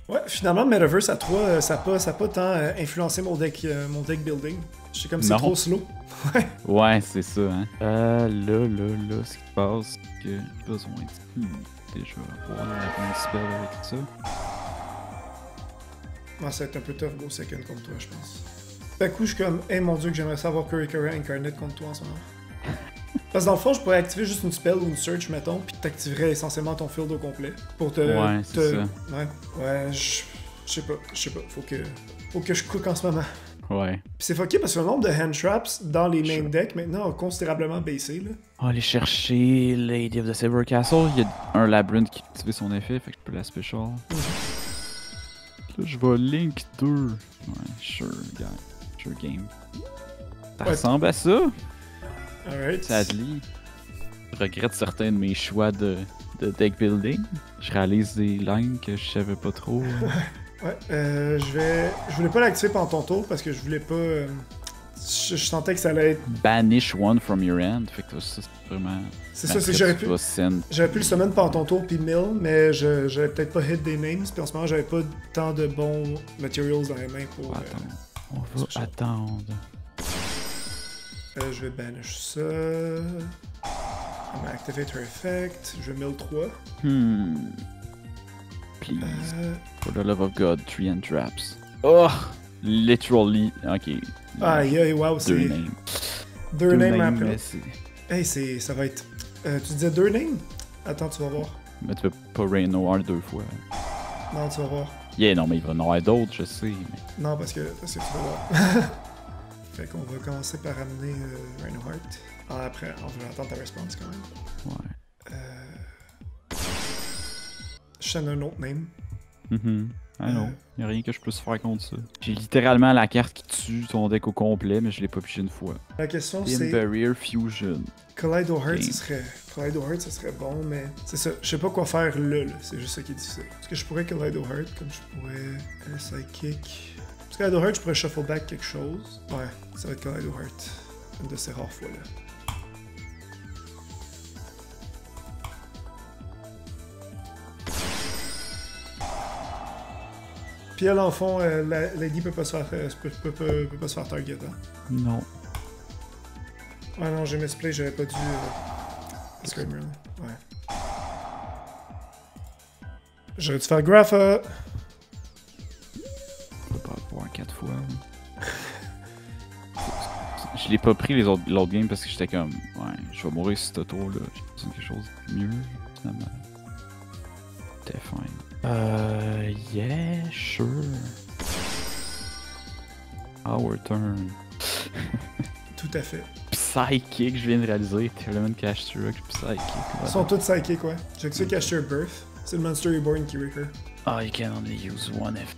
Ouais, finalement, Metaverse à 3, ça a pas tant influencé mon deck building. Je sais comme c'est trop slow. Ouais. Ouais, c'est ça, hein. Là, ce qui se passe, c'est que j'ai besoin de... déjà, avoir la bonne spell avec ça. Ouais, ça va être un peu tough go second contre toi, je pense. D'un coup, je suis comme, hey mon dieu, que j'aimerais savoir Kurikara Incarnate contre toi en ce moment. Parce que dans le fond, je pourrais activer juste une spell ou une search, mettons, puis t'activerais essentiellement ton field au complet. Pour te... Ouais, c'est ça. Ouais, je sais pas. Faut que je cook en ce moment. Ouais. Puis c'est fucké parce que le nombre de hand traps dans les main decks maintenant a considérablement baissé, là. On va aller chercher Lady of the Silver Castle. Il y a un labyrinthe qui a activé son effet, fait que je peux la special. Là, je vais Link 2. Ouais, sure, gars. Sure game. Ça ressemble à ça. Alright. Sadly, je regrette certains de mes choix de deck building. Je réalise des lines que je savais pas trop. Ouais, je voulais pas l'activer pendant ton tour parce que je voulais pas... je sentais que ça allait être... Banish one from your end. Fait que ça, c'est vraiment... C'est ça, c'est que j'aurais pu le summon pendant ton tour puis mill, mais j'avais peut-être pas hit des names, puis en ce moment j'avais pas tant de bons materials dans les mains pour... On va attendre. Je vais banish ça. On va activate her effect. Je vais mill 3. Please. For the love of God, 3 and traps. Oh! Literally. Ok. Aïe, wow, c'est... 2 names. 2 names après. Hey, ça va être... tu disais 2 names? Attends, tu vas voir. Mais tu peux pas Rain Noir 2 fois. Non, tu vas voir. Yeah, non, mais il va y en avoir d'autres, je sais. Mais... Non, parce que tu vas voir. Fait qu'on va commencer par amener Reinhardt. Après, on va attendre ta response quand même. Ouais. Je sens un autre name. Ah non, y'a rien que je puisse faire contre ça. J'ai littéralement la carte qui tue ton deck au complet, mais je l'ai pas pigé une fois. La question c'est... Barrier Fusion. Collido Heart, ce serait bon, mais c'est ça. Je sais pas quoi faire là. C'est juste ça qui est difficile. Est-ce que je pourrais Collido Heart comme je pourrais Psychic? Parce que Collido Heart, je pourrais shuffle back quelque chose. Ouais, ça va être Collido Heart. Une de ces rares fois là. Puis elle, en fond, la Lady peut pas se faire, peut pas se faire target. Hein? Non. Ah non, j'ai misplay, j'avais pas dû... Screamer, ouais. J'aurais dû faire Grapha! Je peux pas avoir 4 fois. Je l'ai pas pris l'autre game parce que j'étais comme... Ouais, je vais mourir sur ce tour-là. J'ai besoin de quelque chose de mieux, finalement. T'es fine. Yeah, sure. Our turn. Tout à fait. Psychic, je viens de réaliser. Element Cash Truck, Psychic. Ils sont tous psychic, ouais. J'ai que ça Cash Birth. C'est le Monster Reborn qui recur. Ah, you can only use one if.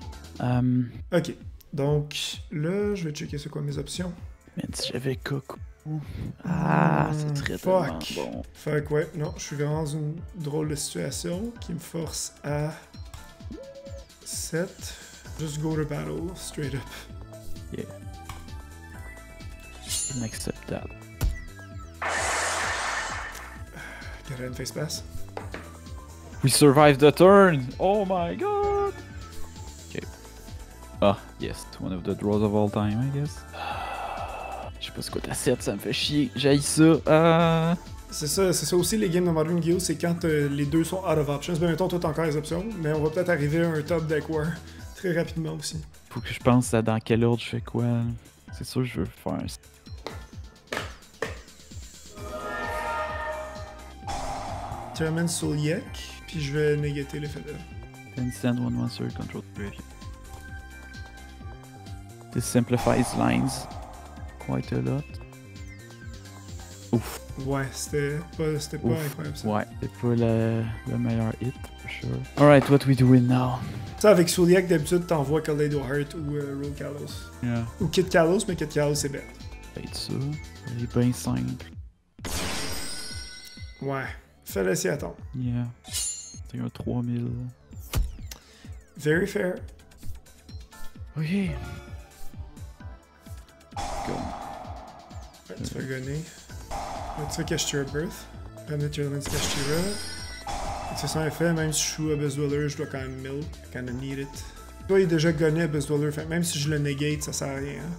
Ok. Donc, là, je vais checker c'est quoi mes options. Mais si j'avais Coco. Ah, ça serait tellement bon. Fuck, ouais. Non, je suis vraiment dans une drôle de situation qui me force à 7. Just go to battle, straight up. Yeah. I can accept that. Get a face pass. We survived the turn! Oh my god! Okay. Ah, yes, one of the draws of all time, I guess. Je sais pas ce quoi ta 7, ça me fait chier. J'haïs ça. C'est ça aussi les games de Modern Yu-Gi-Oh! C'est quand les deux sont out of options. Ben, mettons, toi t'as encore les options, mais on va peut-être arriver à un top deck war très rapidement aussi. Faut que je pense à dans quel ordre je fais quoi. C'est sûr que je veux faire un... Tu ramènes Souliek, puis je vais négater l'effet de... Then send one monster control to graveyard. This simplifies lines quite a lot. Ouf. Ouais, c'était pas incroyable ça. Ouais, c'est pas le meilleur hit, for sure. Alright, what we doing now? Ça, avec Souliek, d'habitude, t'envoies Kaleido Heart ou Roll Kalos. Yeah. Ou Kid Kalos, mais Kid Kalos, c'est bête. Peut-être ça. Il est bien simple. Ouais. Fais-le s'y attendre. Yeah. C'est un 3000. Very fair. Ok. Go. Ouais, tu fais gunner. Là, tu fais Kashtira Birth. Ramener Turtlements Kashtira. C'est sans effet, même si je suis Abyss Dweller, je dois quand même mill. I kinda need it. Toi, il est déjà gunné Abyss Dweller, fait même si je le negate, ça sert à rien. Hein?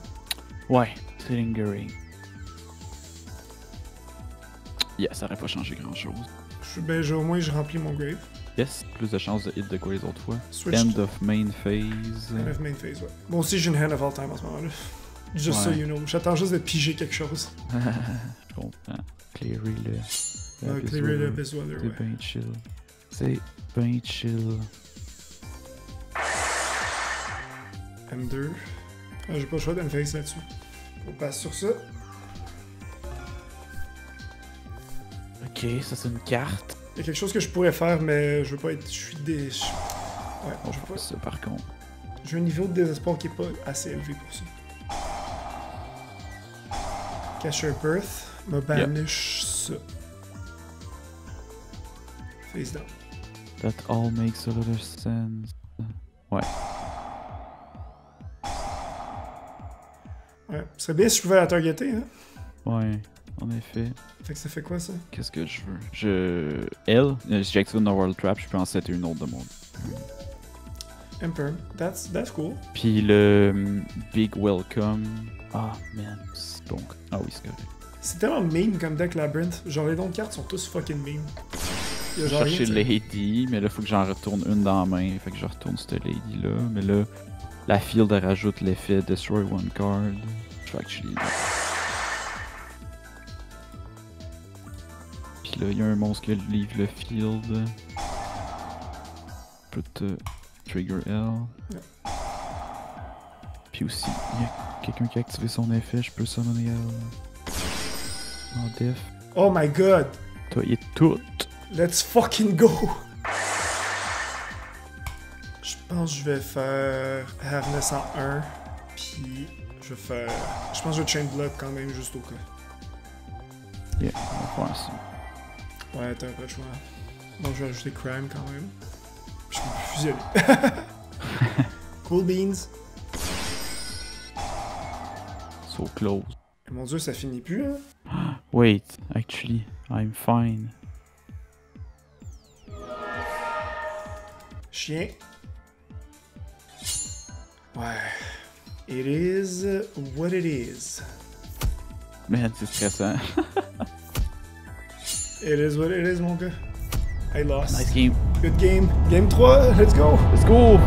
Ouais, c'est lingering. Yeah, ça aurait pas changé grand chose. Ben, au moins, je remplis mon grave. Yes, plus de chances de hit de quoi les autres fois. Switch End of main phase. End of main phase, ouais. Moi aussi, j'ai une hand of all time en ce moment-là. Juste ça, Ouais. you know. J'attends juste de piger quelque chose. Je comprends. Cleary le. Clearer le Abyss Dweller, C'est ouais. bien chill. C'est bien chill. M2. Ah, j'ai pas le choix d'en face là-dessus. On passe sur ça. Ok, ça c'est une carte. Il y a quelque chose que je pourrais faire, mais je veux pas être. Je suis des. Ouais, On je veux fait pas. ça par contre. J'ai un niveau de désespoir qui est pas assez élevé pour ça. Casher Birth, me banish ça. Face down. That all makes a lot of sense. Ouais. Ouais, ce serait bien si je pouvais la targeter, hein. Ouais, en effet. Fait que ça fait quoi ça? Qu'est-ce que je veux? J'ai activé une World Trap, je peux en setter une autre de mon. Imperm. That's cool. Puis le Big Welcome. Ah, man. Donc. Ah oui, c'est correct. C'est tellement meme comme deck Labyrinth. Genre les noms de cartes sont tous fucking meme. Il y a Je genre rien, cherchais tu sais. Lady, mais là, faut que j'en retourne une dans la main. Fait que je retourne cette Lady-là. Mais là, la field, elle rajoute l'effet Destroy One Card. Fait que je suis. Puis là, il y a un monstre qui livre le field. Peut te trigger L. Ouais. Puis aussi, il y a quelqu'un qui a activé son effet, je peux summoner L. En def. Oh my god! Toi, il est tout. Let's fucking go! Je pense que je vais faire Haveness en 1. Puis je vais faire. Je pense que je vais Chain Blood quand même juste au cas. Yeah, on va faire ça. Ouais, t'as pas le choix. Bon, je vais ajouter Crime quand même. Puis je peux plus fusionner. Cool beans. So close. Et mon dieu, ça finit plus, hein? Wait, actually, I'm fine. Chien. Ouais. It is what it is. Man, c'est stressant. It is what it is, mon gars. I lost. Nice game. Good game. Game 3, let's go! Let's go!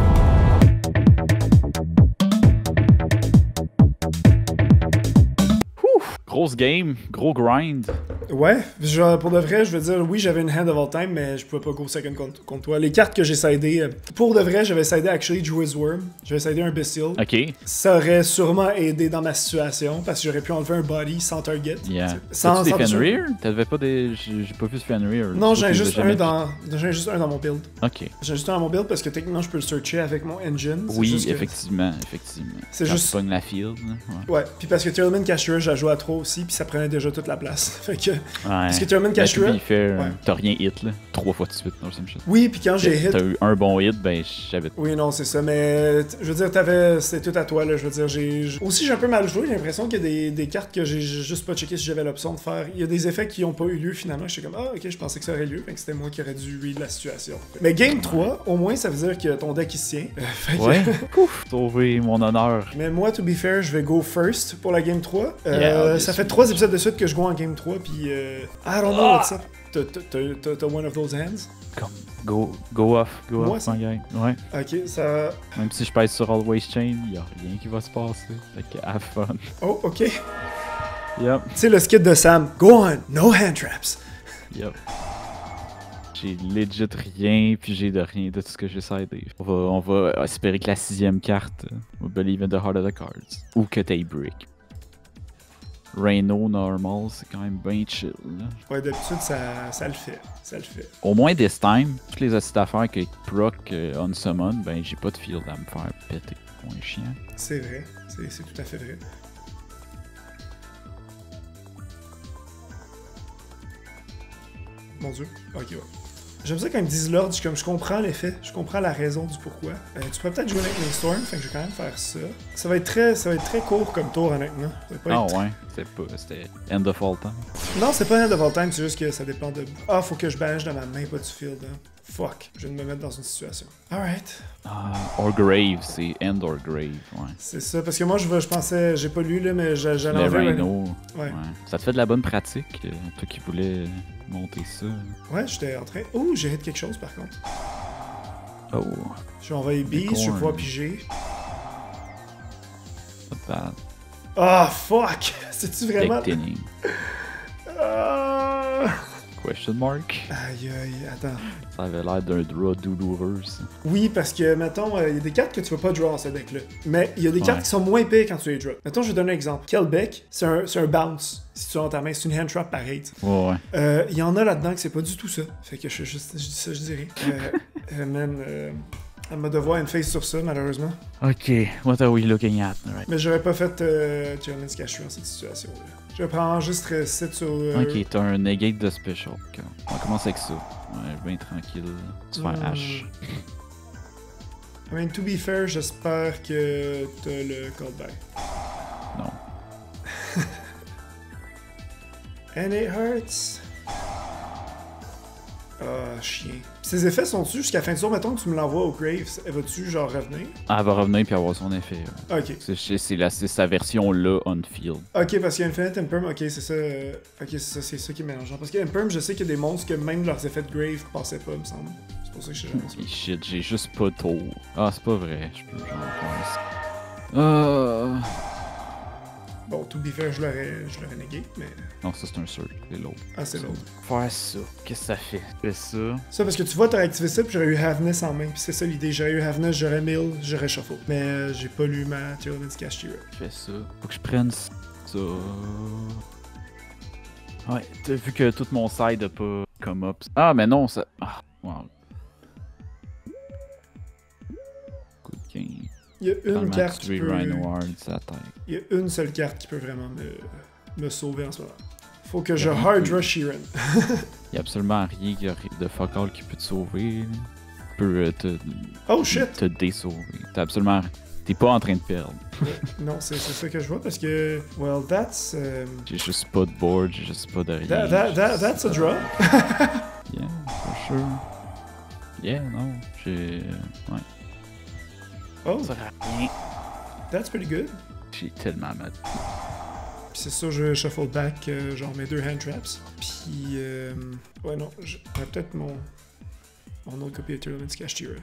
Grosse game, gros grind. Ouais, genre, pour de vrai, je veux dire, oui, j'avais une hand of all time, mais je pouvais pas go second contre toi. Les cartes que j'ai sidées, pour de vrai, j'avais sidé actually Druid's Worm. J'avais sidé un Bestial. Ok. Ça aurait sûrement aidé dans ma situation, parce que j'aurais pu enlever un body sans target. Yeah. Sans T'as-tu des besoin- Fenrir? T'avais pas des. J'ai pas vu de Fenrir. Non, Surtout j'en ai que juste jamais j'en ai juste un dans mon build. Ok. J'en ai juste un dans mon build parce que techniquement, je peux le searcher avec mon engine. C'est Oui, juste que- effectivement, effectivement. C'est Quand juste- tu pognes la field, là, ouais. Ouais, puis parce que Tyrellman Kashtira, je la jouais à 3 aussi, puis ça prenait déjà toute la place. Fait que. Ouais. Parce que Tyrellman Ben, Kashtira. to be fair, ouais. T'as rien hit, là. 3 fois de suite, non, ça me shit. Oui, puis quand j'ai hit. T'as eu un bon hit, ben j'avais. Oui, non, c'est ça, mais je veux dire, c'était tout à toi, là. Je veux dire, aussi, j'ai un peu mal joué. J'ai l'impression qu'il y a des cartes que j'ai juste pas checké si j'avais l'option de faire. Il y a des effets qui ont pas eu lieu finalement. J'étais comme, ah, ok, je pensais que ça aurait lieu. Fait que c'était moi qui aurais dû read la situation. Mais game 3, au moins, ça veut dire que ton deck il se tient. Fait que- Ouais. Ouf, sauver mon honneur. Mais moi, to be fair, je vais go first pour la game 3. Yeah, obviously. Ça fait 3 épisodes de suite que je go en game 3, puis I don't know what's up. T'as one of those hands? Comme, go off, Moi, my ça? guy. Ouais. Ok, ça... Même si je pèse sur Always Chain, y'a rien qui va se passer. Fait que have fun. Oh, ok. Tu Yep, sais, le skit de Sam. Go on, no hand traps. yep. J'ai legit rien, puis j'ai de rien de tout ce que j'ai sidé. On va espérer que la 6ème carte, we believe in the heart of the cards. Ou que t'aies brick. Rhino normal, c'est quand même bien chill. Là. Ouais, d'habitude, ça le fait. Ça le fait. Au moins this time, toutes les assises d'affaires que proc on summon, ben j'ai pas de field à me faire péter. Moins chiant. C'est vrai. C'est tout à fait vrai. Mon dieu. Ok, ouais. J'aime ça quand ils me disent l'ordre, je comprends l'effet, je comprends la raison du pourquoi. Tu pourrais peut-être jouer avec les Storm, fait que je vais quand même faire ça. Ça va être très court comme tour, honnêtement. Ouais, c'était End of All Time. Non, c'est pas End of All Time, c'est juste que ça dépend de... Ah, faut que je banish dans ma main, pas du field, hein. Fuck, je viens de me mettre dans une situation. Alright. Or Grave, c'est End or Grave, ouais. C'est ça, parce que moi, je pensais, j'ai pas lu, là, mais j'allais enlever... Rhino, ouais. Ça te fait de la bonne pratique, toi qui voulais monter ça. Ouais, j'étais en train... Oh, j'ai hit quelque chose, par contre. Oh. Je vais envoyer Beast, je vais pouvoir piger. Not bad. Ah, fuck! C'est-tu vraiment... Question mark? Aïe, attends. Ça avait l'air d'un draw douloureux, ça. Oui, parce que, mettons, il y a des cartes que tu vas pas draw dans ce deck-là. Mais il y a des cartes qui sont moins pires quand tu les draws. Mettons, je vais donner un exemple. Kelbeck, c'est un bounce. Si tu as dans ta main, c'est une hand trap pareil. Ouais. Il y en a là-dedans que c'est pas du tout ça. Fait que je dis ça, je dirais. Elle m'a devoir une face sur ça, malheureusement. Ok, what are we looking at? Right. Mais j'aurais pas fait Chairman's Cashew dans cette situation-là. Je vais prendre juste 7 sur... Ok, t'as un negate de special. Okay. On va commencer avec ça. Ouais, bien tranquille. Se faire H. I mean, to be fair, j'espère que t'as le callback. Non. And it hurts. Ah, chien. Ces effets sont-tu jusqu'à la fin du tour? Mettons que tu me l'envoies au Grave, elle va-tu genre revenir? Elle va revenir puis avoir son effet. Ouais. Ok. C'est sa version-là on-field. Ok, parce qu'il y a Infinite Imperm, ok, c'est ça. Ok, c'est ça qui est mélangeant. Parce que Imperm, je sais qu'il y a des monstres que même leurs effets de Grave passaient pas, me semble. C'est pour ça que je sais jamais ça. Shit, j'ai juste pas de tour. Ah, c'est pas vrai. Je peux genre faire ça. Bon, to be fair, je l'aurais negate, mais... Non, ça c'est un search, c'est l'autre. Ah, c'est l'autre. Faire ça. Qu'est-ce que ça fait? Fais ça. Ça, parce que tu vois, t'aurais activé ça, puis j'aurais eu Havness en main. Puis c'est ça l'idée. J'aurais eu Havness, j'aurais Mill, j'aurais Shuffle. Mais j'ai pas lu ma Chairman's Cashew. Je fais ça. Faut que je prenne ça. Ouais, t'as vu que tout mon side a pas come up. Ah, mais non, ça... Ah, wow. Good game. Il y a une carte qui peut... Il y a une seule carte qui peut vraiment me sauver en ce moment. Faut que je hard rush Sheeran. Il y a absolument rien de fuck all qui peut te sauver. Peut te désauver. T'as absolument... T'es pas en train de perdre. Non, c'est ça que je vois parce que... Well, that's... J'ai juste pas de board, j'ai juste pas de rien. That's a draw. Yeah, for sure. Yeah, non, j'ai... Ouais. Oh, ça sert à rien. That's pretty good. J'ai tellement mal. Puis c'est ça, je shuffle back genre mes 2 hand traps. Puis ouais non, j'aurais peut-être mon autre copie de Chairman's Cashew.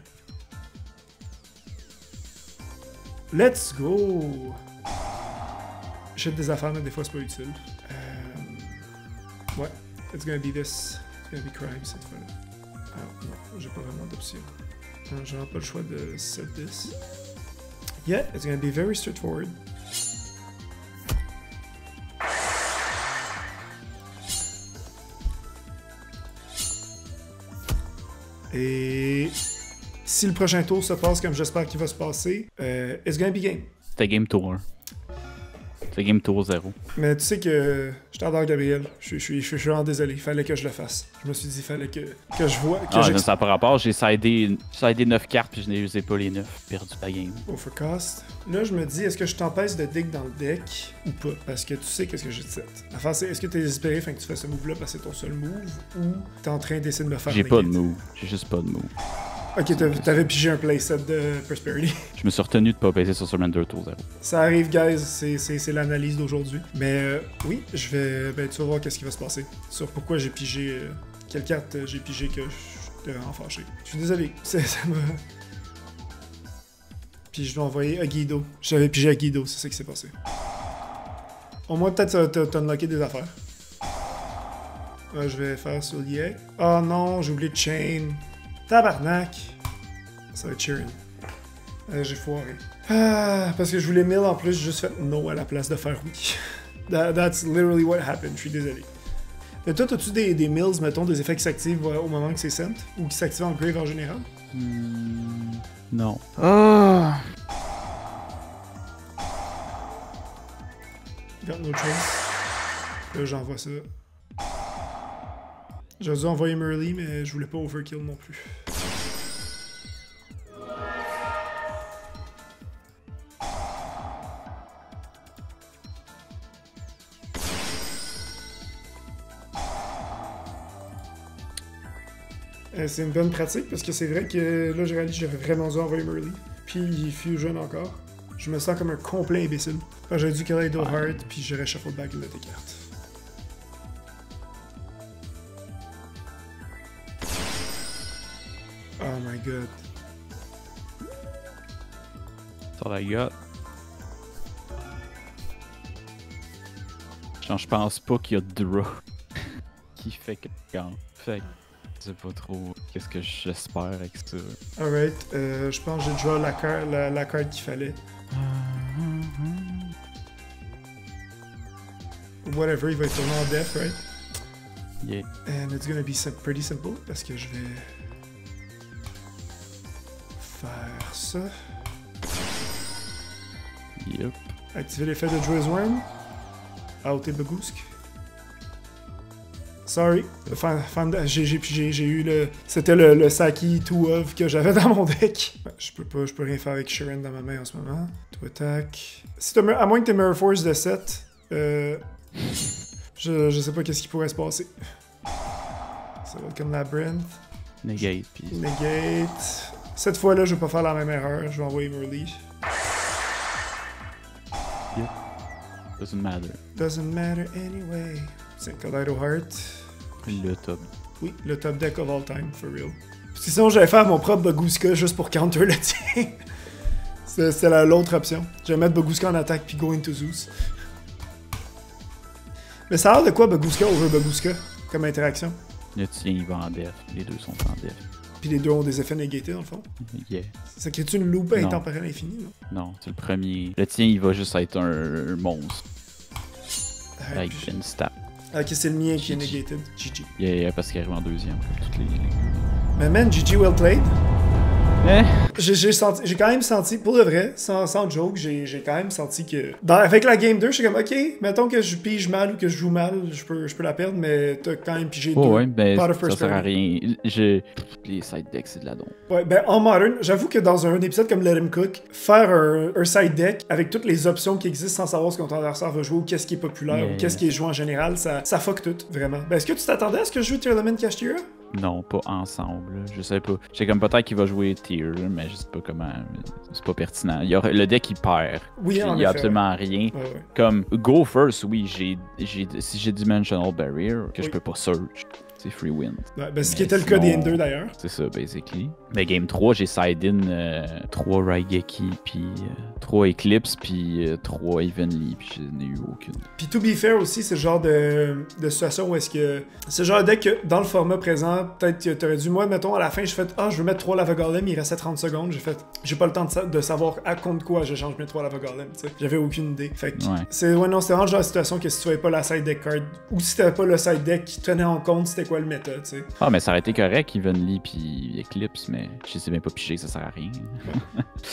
Let's go! J'ai des affaires, mais des fois c'est pas utile. Ouais, it's gonna be this. It's gonna be crime cette fois-là. Ah non, j'ai pas vraiment d'option. J'ai pas le choix de set this. Yeah, it's gonna be very straightforward. Et si le prochain tour se passe comme j'espère qu'il va se passer, it's gonna be game. C'était game tour 1. C'était game tour 0. Mais tu sais que je t'adore, Gabriel. Je suis vraiment désolé. Il fallait que je le fasse. Je me suis dit, il fallait que je vois. Ça n'a pas rapport. J'ai sidé 9 cartes puis je n'ai usé pas les 9. Perdu la game. Overcast. Là, je me dis, est-ce que je t'empêche de dig dans le deck ou pas? Parce que tu sais qu'est-ce que j'ai de set. Enfin, est-ce que t'es désespéré fait que tu fais ce move-là parce que c'est ton seul move ou t'es en train d'essayer de me faire J'ai pas de move. J'ai juste pas de move. Ok, t'avais pigé un playset de Prosperity. Je me suis retenu de pas passer sur Surrender Tour 0. Ça arrive, guys. C'est l'analyse d'aujourd'hui. Mais oui, je vais... Ben, tu vas voir qu'est-ce qui va se passer. Sur pourquoi j'ai pigé... quelle carte j'ai pigé que j'étais vraiment fâché. Je suis désolé. Ça m'a... Puis je dois envoyer à Guido. J'avais pigé à Guido, c'est ça qui s'est passé. Au moins, peut-être t'as unlocké des affaires. Je vais faire sur l'IA. Oh non, j'ai oublié de chain. Tabarnak! Ça va être cheering. J'ai foiré. Ah, parce que je voulais mill en plus, j'ai juste fait no à la place de faire oui. That's literally what happened, je suis désolé. Mais toi, as-tu des mills, mettons, des effets qui s'activent au moment que c'est sent? Ou qui s'activent en grave en général? Non. Ah! Got no choice. Là, j'envoie ça. J'aurais dû envoyer Merly, mais je voulais pas overkill non plus. C'est une bonne pratique parce que c'est vrai que là, je réalise que j'aurais vraiment dû envoyer Merly. Puis il fusion encore. Je me sens comme un complet imbécile. Enfin, j'aurais dû Kaleido Heart, puis j'aurais shuffle back une de tes cartes. Oh my god. That's all I got. Genre, je pense pas qu'il y a de draw qui fait que quand. Fait que je sais pas trop qu'est-ce que j'espère avec ça. Alright, je pense que j'ai draw la carte qu'il fallait. Whatever, il va être tourné en def, right? Yeah. And it's gonna be pretty simple parce que je vais faire ça. Yep. Activer l'effet de Druid's Worm. Outer Bagoosk. Sorry. J'ai eu le. C'était le Saki 2-of que j'avais dans mon deck. Je peux rien faire avec Sharon dans ma main en ce moment. To attack. Si à moins que t'aies Mirror Force de 7, je sais pas qu'est-ce qui pourrait se passer. Ça va comme Labyrinth. Negate, puis. Negate. Cette fois-là, je vais pas faire la même erreur. Je vais envoyer Merly. Yep. Doesn't matter. Doesn't matter anyway. C'est Kaleido Heart. Le top. Oui, le top deck of all time, for real. Sinon, j'allais faire mon propre Bagooska juste pour counter le tien. C'était l'autre option. J'allais mettre Bagooska en attaque puis go into Zeus. Mais ça a l'air de quoi Bagooska over Bagooska comme interaction? Le tien, il va en def. Les deux sont en def. Puis les deux ont des effets négatés dans le fond. Yeah. Ça crée-tu une loupe intemporelle infinie, non? Non, c'est le premier. Le tien, il va juste être un monstre. Avec une stat. Ok, c'est le mien qui est negated. GG. Yeah, parce qu'il arrive en deuxième. Comme toutes les... Mais man, GG well played. Eh? J'ai quand même senti, pour de vrai, sans joke, j'ai quand même senti que... avec la game 2, je suis comme, ok, mettons que je pige mal ou que je joue mal, je peux la perdre, mais t'as quand même pigé deux. Ouais, ben ça first sert à rien. Les side decks, c'est de la dompe. Ouais, ben en Modern, j'avoue que dans un épisode comme Let Him Cook, faire un side deck avec toutes les options qui existent sans savoir ce que ton adversaire va jouer ou qu'est-ce qui est populaire ou qu'est-ce qui est joué en général, ça fuck tout, vraiment. Ben est-ce que tu t'attendais à ce que je joue Tearlament Kashtira? Non, pas ensemble. Je sais pas. J'ai comme peut-être qu'il va jouer Tyr, mais je sais pas comment. C'est pas pertinent. Le deck, il perd. Oui, en il y a absolument rien. Ouais. Comme Go First, oui, si j'ai Dimensional Barrier, que je peux pas search. C'est free win. Ouais, ben, ce qui était le cas des N2 d'ailleurs. C'est ça, basically. Mais Game 3, j'ai side-in 3 Raigeki, puis 3 Eclipse, puis 3 Evenly, puis je n'ai eu aucune. Puis to be fair aussi, c'est le genre de situation où est-ce que... C'est le genre de deck que, dans le format présent, peut-être que t'aurais dû... Moi, mettons, à la fin, je fais je veux mettre 3 Lava Golem, il restait 30 secondes. J'ai pas le temps de savoir à compte quoi je change mes 3 Lava Golem, tu sais. J'avais aucune idée. Fait que c'est vraiment le genre de situation que si tu avais pas la side deck card, ou si t'avais pas le side deck qui tenait en compte c'était quoi le méta, tu sais. Ah, mais ça aurait été correct, Evenly puis Eclipse, mais je sais même pas piger, ça sert à rien.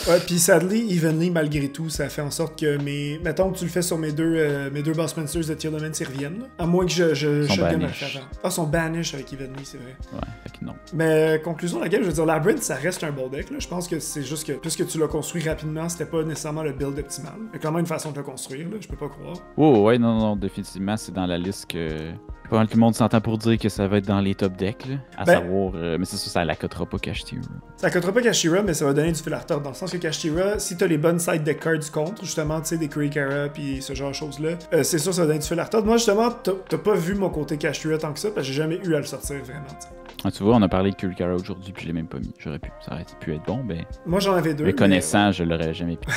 Ouais, puis sadly, Evenly, malgré tout, ça fait en sorte que mettons que tu le fais sur mes deux Boss Monsters de Tearlament, ils reviennent. Là. À moins que je shotgun avant. Ah, son banish avec Evenly, c'est vrai. Ouais, fait que non. Mais conclusion de la game, je veux dire, Labyrinth, ça reste un bon deck, là. Je pense que c'est juste que, puisque tu l'as construit rapidement, c'était pas nécessairement le build optimal. Il y a quand même une façon de le construire, là, je peux pas croire. Oh, ouais, non, définitivement, c'est dans la liste que... Pas mal tout le monde s'entend pour dire que ça va être dans les top decks, là. À savoir... mais c'est ça la cotera pas Kashtira. Ça cotera pas Kashtira, mais ça va donner du fil à retordre. Dans le sens que Kashtira, si t'as les bonnes side deck cards contre, justement, tu sais, des Kurikara pis ce genre de choses-là, c'est sûr ça va donner du fil à retordre. Moi, justement, t'as pas vu mon côté Kashtira tant que ça, parce que j'ai jamais eu à le sortir, vraiment, t'sais. Ah, tu vois, on a parlé de Kurikara aujourd'hui, puis je l'ai même pas mis. J'aurais pu. Ça aurait pu être bon, ben... Moi, j'en avais deux. Le connaissant, je l'aurais jamais pu.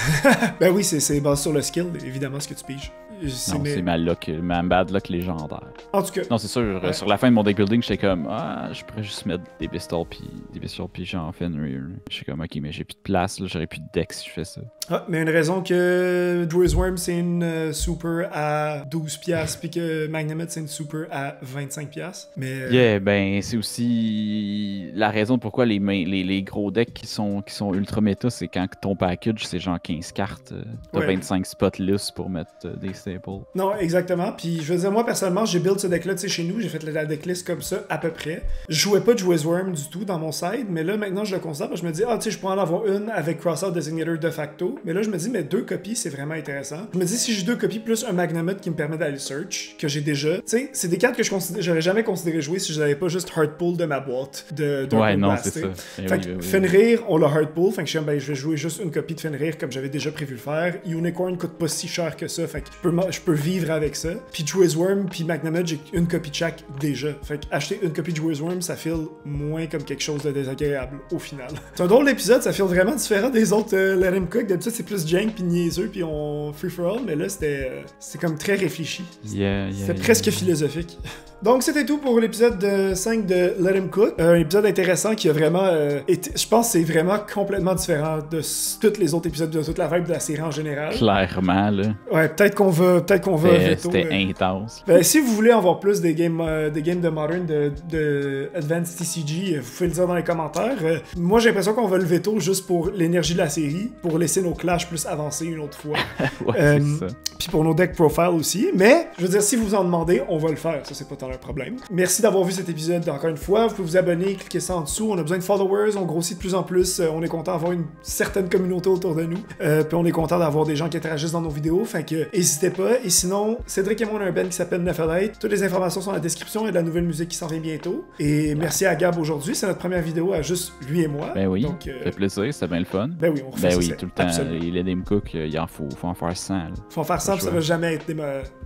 Ben oui, c'est basé sur le skill, évidemment, ce que tu piges. Non, c'est ma bad luck légendaire. En tout cas. Non, c'est sûr, sur la fin de mon deck building, j'étais comme, je pourrais juste mettre des pistoles puis Division puis genre Fenrir. Je suis comme, ok, mais j'ai plus de place, là, j'aurais plus de deck si je fais ça. Ah, mais une raison que Druid's Worm c'est une super à 12$ puis que Magnamut c'est une super à 25$. Mais Yeah, ben c'est aussi la raison pourquoi les gros decks qui sont ultra méta, c'est quand ton package c'est genre 15 cartes, t'as 25 spots lisses pour mettre des staples. Non, exactement. Puis je veux dire, moi personnellement, j'ai build ce deck-là, tu sais, chez nous, j'ai fait la decklist comme ça à peu près. Je jouais pas de Druid's Worm du tout dans mon side, mais là maintenant je le considère parce que je me dis, ah tu sais, je pourrais en avoir une avec Crossout Designator de facto. Mais là je me dis, mais 2 copies c'est vraiment intéressant. Je me dis, si j'ai 2 copies plus un Magnamut qui me permet d'aller search, que j'ai déjà, tu sais, c'est des cartes que j'aurais jamais considéré jouer si je n'avais pas juste Hardpull de ma boîte de ouais, non, c'est ça. Fait que Fenrir, on l'a Hardpull, fait que je vais jouer juste une copie de Fenrir comme j'avais déjà prévu le faire. Unicorn coûte pas si cher que ça, fait que je peux vivre avec ça. Puis Druid's Worm, puis Magnamut, j'ai une copie de chaque déjà. Fait que acheter une copie de Druid's Worm, ça file moins comme quelque chose de désagréable au final. C'est un drôle d'épisode, ça file vraiment différent des autres Let Him Cook. D'habitude, c'est plus jank puis niaiseux puis on free for all, mais là c'était comme très réfléchi. C'était presque philosophique. Donc c'était tout pour l'épisode 5 de Let Him Cook. Un épisode intéressant qui a vraiment été, je pense que c'est vraiment complètement différent de tous les autres épisodes de toute la vibe de la série en général. Clairement là. Ouais, peut-être qu'on va veto. C'était intense. Ben, si vous voulez en voir plus des games de Modern de Advanced TCG, vous pouvez le dire dans les commentaires. Moi j'ai l'impression qu'on va le veto juste pour l'énergie de la série, pour laisser nos clashs plus avancés une autre fois. Ouais, c'est ça. Puis pour nos deck profile aussi. Mais je veux dire, si vous en demandez, on va le faire. Ça c'est pas tant un problème. Merci d'avoir vu cet épisode encore une fois. Vous pouvez vous abonner, cliquez ça en dessous. On a besoin de followers, on grossit de plus en plus. On est content d'avoir une certaine communauté autour de nous. Puis on est content d'avoir des gens qui interagissent dans nos vidéos. Fait que n'hésitez pas. Et sinon, Cédric et moi on a un band qui s'appelle Nephalite. Toutes les informations sont dans la description et de la nouvelle musique qui s'en vient bientôt. Et merci à Gab aujourd'hui. C'est notre première vidéo à juste lui et moi. Ben oui, donc, ça fait plaisir, c'était bien le fun. Ben oui, on refait ça. Ben oui, tout le temps. Absolument. Les Let Him Cook, il en faut en faire 100. Faut en faire 100, ça va jamais être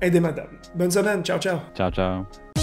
indémodable. Bonne semaine, ciao ciao. Ciao, ciao.